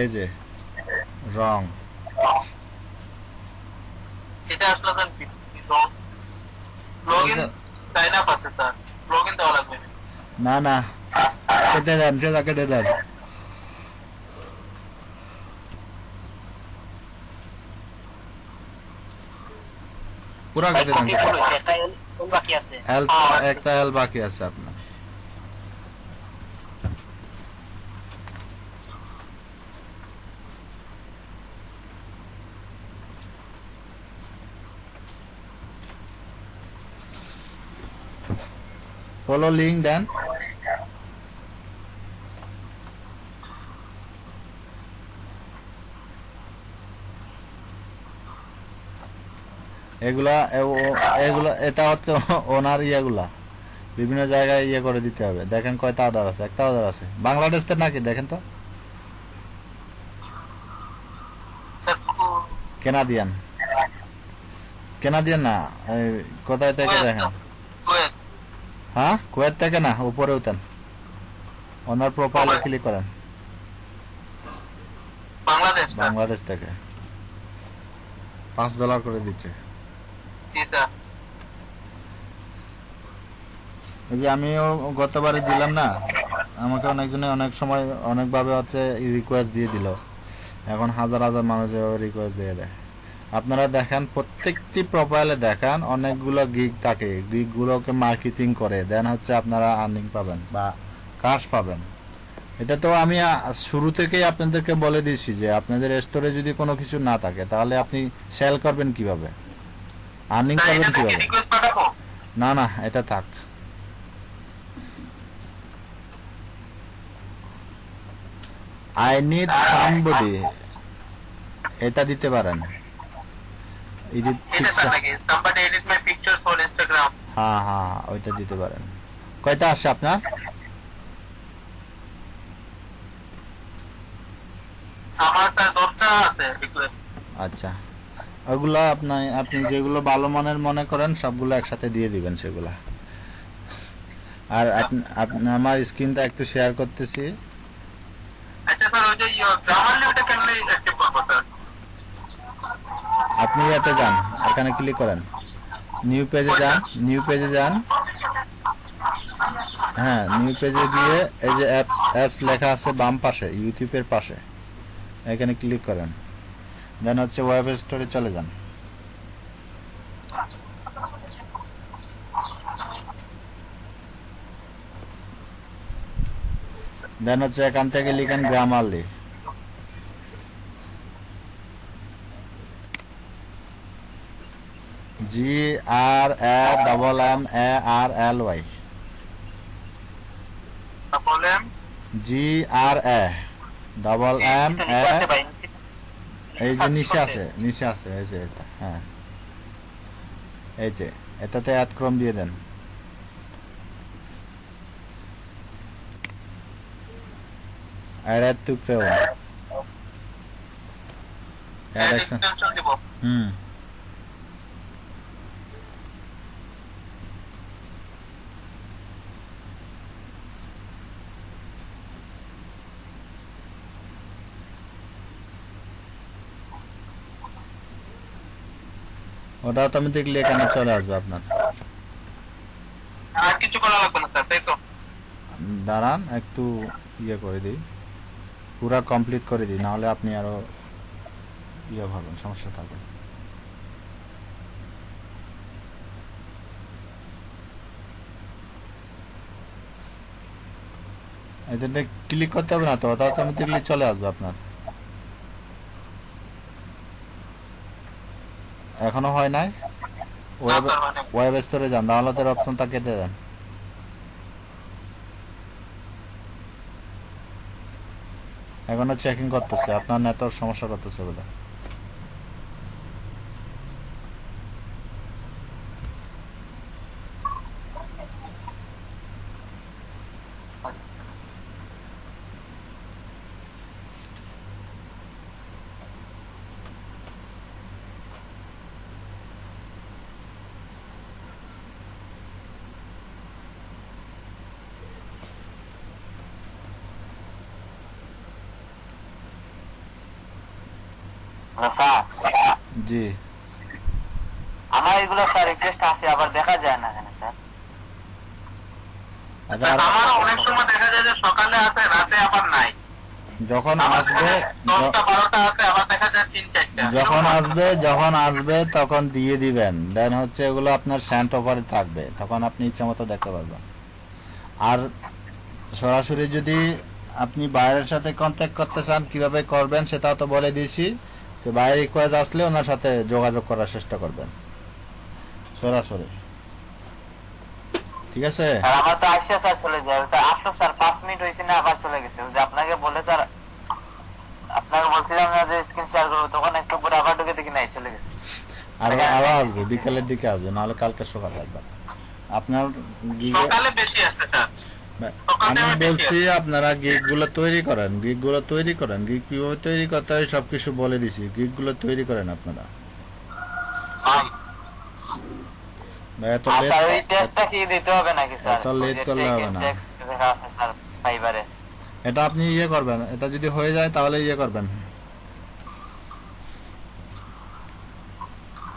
এই যে রং, এটা আসলে স্যার লগইন সাইন আপ আছে স্যার, লগইন দেওয়া লাগবে। না না কেটে দেন, কেটে দেন। পুরা কেটে দেন। বাকি আছে একটা এল বাকি আছে আপনার। Follow link then. এগুলা এটা হচ্ছে ওনার ইয়েগুলা বিভিন্ন জায়গায় ইয়ে করে দিতে হবে। দেখেন কয়টা অর্ডার আছে, একটা অর্ডার আছে বাংলাদেশ থেকে নাকি দেখেন তো, কেনাদিয়ান না কোথায় থেকে দেখেন। হ্যাঁ, কুয়েত থেকে না, উপরে উঠান, ওনার প্রোফাইলে ক্লিক করেন। বাংলাদেশ স্যার। বাংলাদেশ থেকে $5 করে দিচ্ছে। জি স্যার। এই যে আমিও গতবারে দিলাম না, আমাকে অনেকজনে অনেক সময় অনেকভাবে হচ্ছে রিকোয়েস্ট দিয়ে দিল, এখন হাজার হাজার মানুষ এভাবে রিকোয়েস্ট দিয়ে দেয়। আপনারা দেখেন প্রত্যেকটি প্রোফাইলে দেখেন অনেকগুলো গিগ থাকে, গিগগুলোকে মার্কেটিং করে দেন হচ্ছে আপনারা আর্নিং পাবেন বা কাজ পাবেন। এটা তো আমি শুরু থেকেই আপনাদেরকে বলে দিয়েছি যে আপনাদের স্টোরে যদি কোনো কিছু না থাকে তাহলে আপনি সেল করবেন কিভাবে, আর্নিং স্যার করবেন এটা থেকে কিভাবে। রিকোয়েস্ট পাঠাবো? না না, এটা থাক। আই নিড সামবডি, এটা দিতে পারেন। এডিট এটা স্যার পিকচার, নাকি somebody edit my pictures on Instagram? হ্যাঁ হ্যাঁ, ওইটা দিতে পারেন। কয়টা আসছে আপনার? আমার স্যার 10টা আছে রিকোয়েস্ট। আচ্ছা, ওগুলো আপনি যেগুলো ভালো মানের মনে করেন সবগুলো একসাথে দিয়ে দিবেন সেগুলা। আর আপনি আমার স্ক্রিনটা একটু শেয়ার করতেছি। আচ্ছা স্যার, ওই যে গ্রামারলি ওটা কেমনে অ্যাক্টিভ করবো স্যার? আপনি এতে যান, এখানে ক্লিক করেন, নিউ পেজে যান, নিউ পেজে যান। হ্যাঁ, নিউ পেজে গিয়ে এই যে অ্যাপস লেখা আছে বাম পাশে, ইউটিউবের পাশে, এখানে ক্লিক করেন। দেন হচ্ছে ওয়েব স্টোরে চলে যান। দেন হচ্ছে এখান থেকে লিখেন গ্রামারলি। GRAMMARLY, বলেন। GRAMMA, এই যে নিচে আছে, নিচে আছে, এই যে এটা, হ্যাঁ এই যে এটাতে অ্যাড ক্রম দিয়ে দেন। আর add to Chrome, add action. Extension দিব। হুম, ওটা অটোমেটিকলি এখানে চলে আসবে আপনার। আর কিছু করা লাগবে না স্যার, তাই তো? দাঁড়ান একটু ইয়ে করে দিই, পুরা কমপ্লিট করে দিই, নাহলে আপনি আরো ইয়ে ভাবেন, সমস্যা থাকবে। এটাতে ক্লিক করতে হবে না তো, ওটা অটোমেটিকলি চলে আসবে আপনার। এখনো হয় নাই? ওয়েব স্যার, মানে ওয়েব স্টোরে যান, ডাউনলোডের অপশনটা কেটে দেন। এখনো চেকিং করতেছে, আপনার নেটওয়ার্ক সমস্যা করতেছে বোধহয়। স্যার জি, আমার এগুলো স্যার রিকোয়েস্ট আসে, আবার দেখা যায় না এখানে স্যার। আচ্ছা, আমারও অনেক সময় দেখা যায় যে সকালে আছে, রাতে আবার নাই। যখন আবার আসবে, 10টা 12টা আছে, আবার দেখা যায় 3-4টা। যখন আসবে তখন দিয়ে দিবেন। দেন হচ্ছে এগুলো আপনার স্যান্ড অফারে থাকবে, তখন আপনি ইচ্ছা মতো দেখতে পারবেন। আর সরাসরি যদি আপনি বাইরের সাথে কন্ট্যাক্ট করতে চান কিভাবে করবেন সেটাও তো বলে দিয়েছি। তো বাইরে রিকোয়েস্ট আসলে ওনার সাথে যোগাযোগ করার চেষ্টা করবেন সরাসরি, ঠিক আছে? আর আমার তো আসছে স্যার, চলে যায় স্যার, আসলো স্যার 5 মিনিট হয়েছে না, আবার চলে গেছে। ওই যে আপনাকে বলে স্যার, আপনাকে বলছিলাম না যে স্ক্রিন শেয়ার করবো, তখন একটু পরে আবার ঢুকে দেখি নাই, চলে গেছে। আর আরো আসবে, বিকালের দিকে আসবে, নাহলে কালকে সকালে আসবে। আপনার গিগে সকালে বেশি আসছে স্যার। আমি বলছি আপনারা গিগ গুলো তৈরি করেন, গিগ গুলো তৈরি করেন, গিগ কিভাবে তৈরি করতে হয় সবকিছু বলে দিছি, গিগ গুলো তৈরি করেন আপনারা। বা এত আর লেট স্যার ওই টেস্টটা কি দিতে হবে নাকি স্যার? এত late করলে হবে না। টেক্সট দেখা আছে স্যার ফাইবারে। এটা আপনি ইয়ে করবেন, এটা যদি হয়ে যায় তাহলে ইয়ে করবেন।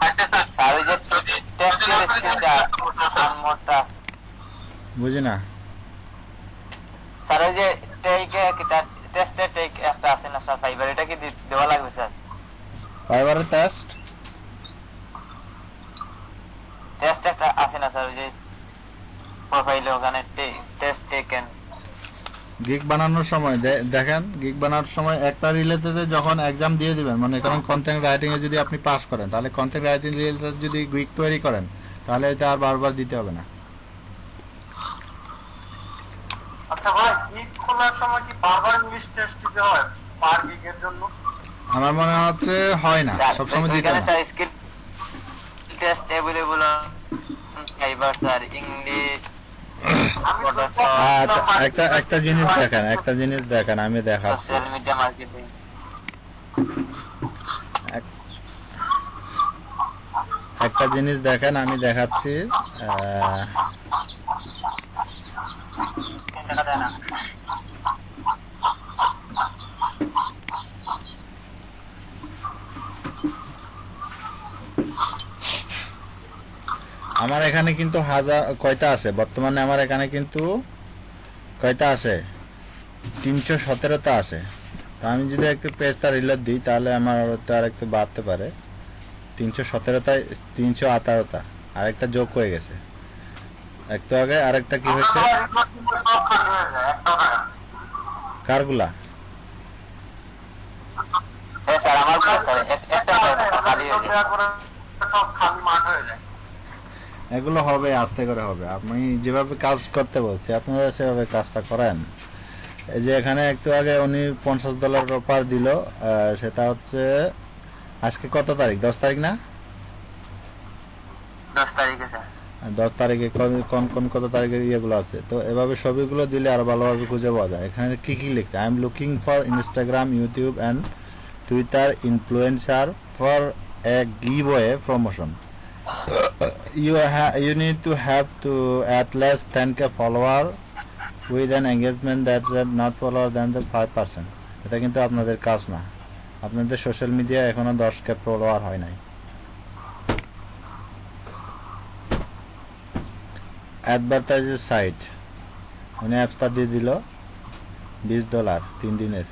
আচ্ছা স্যার, স্যার ওই যে যদি টেস্টের না করি স্ক্রিনটা তাহলে আনমোডটা বুঝি না। স্যার ওই যে টেস্টের টেক একটা আছে না স্যার ফাইবার, এটা কি দেওয়া লাগবে স্যার? ফাইবারের টেস্ট টেস্ট একটা আছে না স্যার ওই যে প্রোফাইলে ওখানে টেস্ট টেকেন। গিগ বানানোর সময় দেখেন, গিগ বানানোর সময় একটা রিলেটেড যখন এক্সাম দিয়ে দিবেন, মানে কারণ কন্টেন্ট রাইটিং এ যদি আপনি পাস করেন, তাহলে কন্টেন্ট রাইটিং রিলেটেড যদি গিগ তৈরি করেন, তাহলে এটা আর বারবার দিতে হবে না। আচ্ছা ভাই, গিগ খোলার সময় কি বারবার ইংলিশ টেস্ট দিতে হয় পার গিগের জন্য? আমার মনে হচ্ছে হয় না, স্যার সবসময় দিতে ওইখানে হয় না। Sir skill test available fibre sir English. আমি তো আচ্ছা, একটা জিনিস দেখেন, আমি দেখাচ্ছি। Social media marketing. একটা জিনিস দেখেন, আমি দেখাচ্ছি। টাকা দেয় না। আমার এখানে কিন্তু কয়টা আছে বর্তমানে, আমার এখানে কিন্তু কয়টা আছে, 317টা আছে। তো আমি যদি একটু পেজটা রিলোড দিই, তাহলে আমার তো আর একটু বাড়তে পারে। 317টায় 318টা আর একটা যোগ হয়ে গেছে একটু আগে। আরেকটা কি হয়েছে, সব খালি হয়ে যায় একটা টাকা। কারগুলা স্যার আমার স্যার একটা খালি হয়ে যায়। সব খালি মাঠ হয়ে যায়। এগুলো হবে, আস্তে করে হবে। আপনি যেভাবে কাজ করতে বলছি আপনারা সেভাবে কাজটা করেন। এই যে এখানে একটু আগে উনি $50 অফার দিল, সেটা হচ্ছে আজকে কত তারিখ, 10 তারিখ না? 10 তারিখে স্যার। 10 তারিখে কোন কোন কত তারিখে ইয়েগুলো আছে। তো এভাবে ছবিগুলো দিলে আরো ভালোভাবে খুঁজে পাওয়া যায়। এখানে কি কি লিখছে, I am looking for Instagram, YouTube and Twitter influencer for a giveaway promotion. You need to have to at least 10k follower with an engagement that's not follower than the 5%. এটা কিন্তু আপনাদের কাজ না, আপনাদের সোশ্যাল মিডিয়া এখনো 10k ফলোয়ার হয় নাই। অ্যাডভার্টাইজের সাইট, উনি অ্যাপসটা দিয়ে দিল $20 3 দিনের।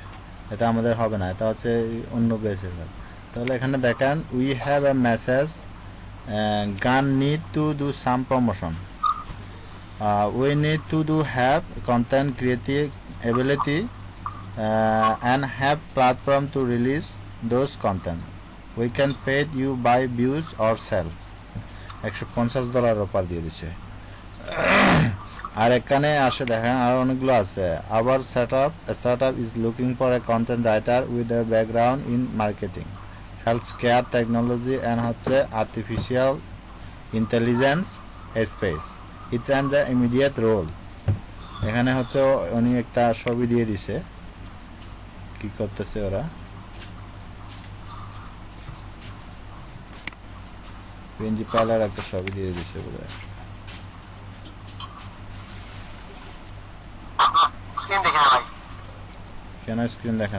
এটা আমাদের হবে না, এটা হচ্ছে অন্য বেসের কাজ। তাহলে এখানে দেখেন, উই হ্যাভ এ মেসেজ, গান need to do some promotion, we need to have content creative ability and have platform to release those content. We can pay you by views or sales. $150 offer দিয়ে দিছে। আর এখানে আসে দেখেন আর অনেকগুলো আছে। আবার startup is looking for a content writer with a background in marketing, healthcare technology and হচ্ছে artificial intelligence space. It's an the immediate role. এখানে হচ্ছে উনি একটা ছবি দিয়ে দিছে, কি করতেছে ওরা, প্রিন্সিপালের একটা ছবি দিয়ে দিছে বলে। স্ক্রিন দেখে না ভাই। কেন স্ক্রিন দেখা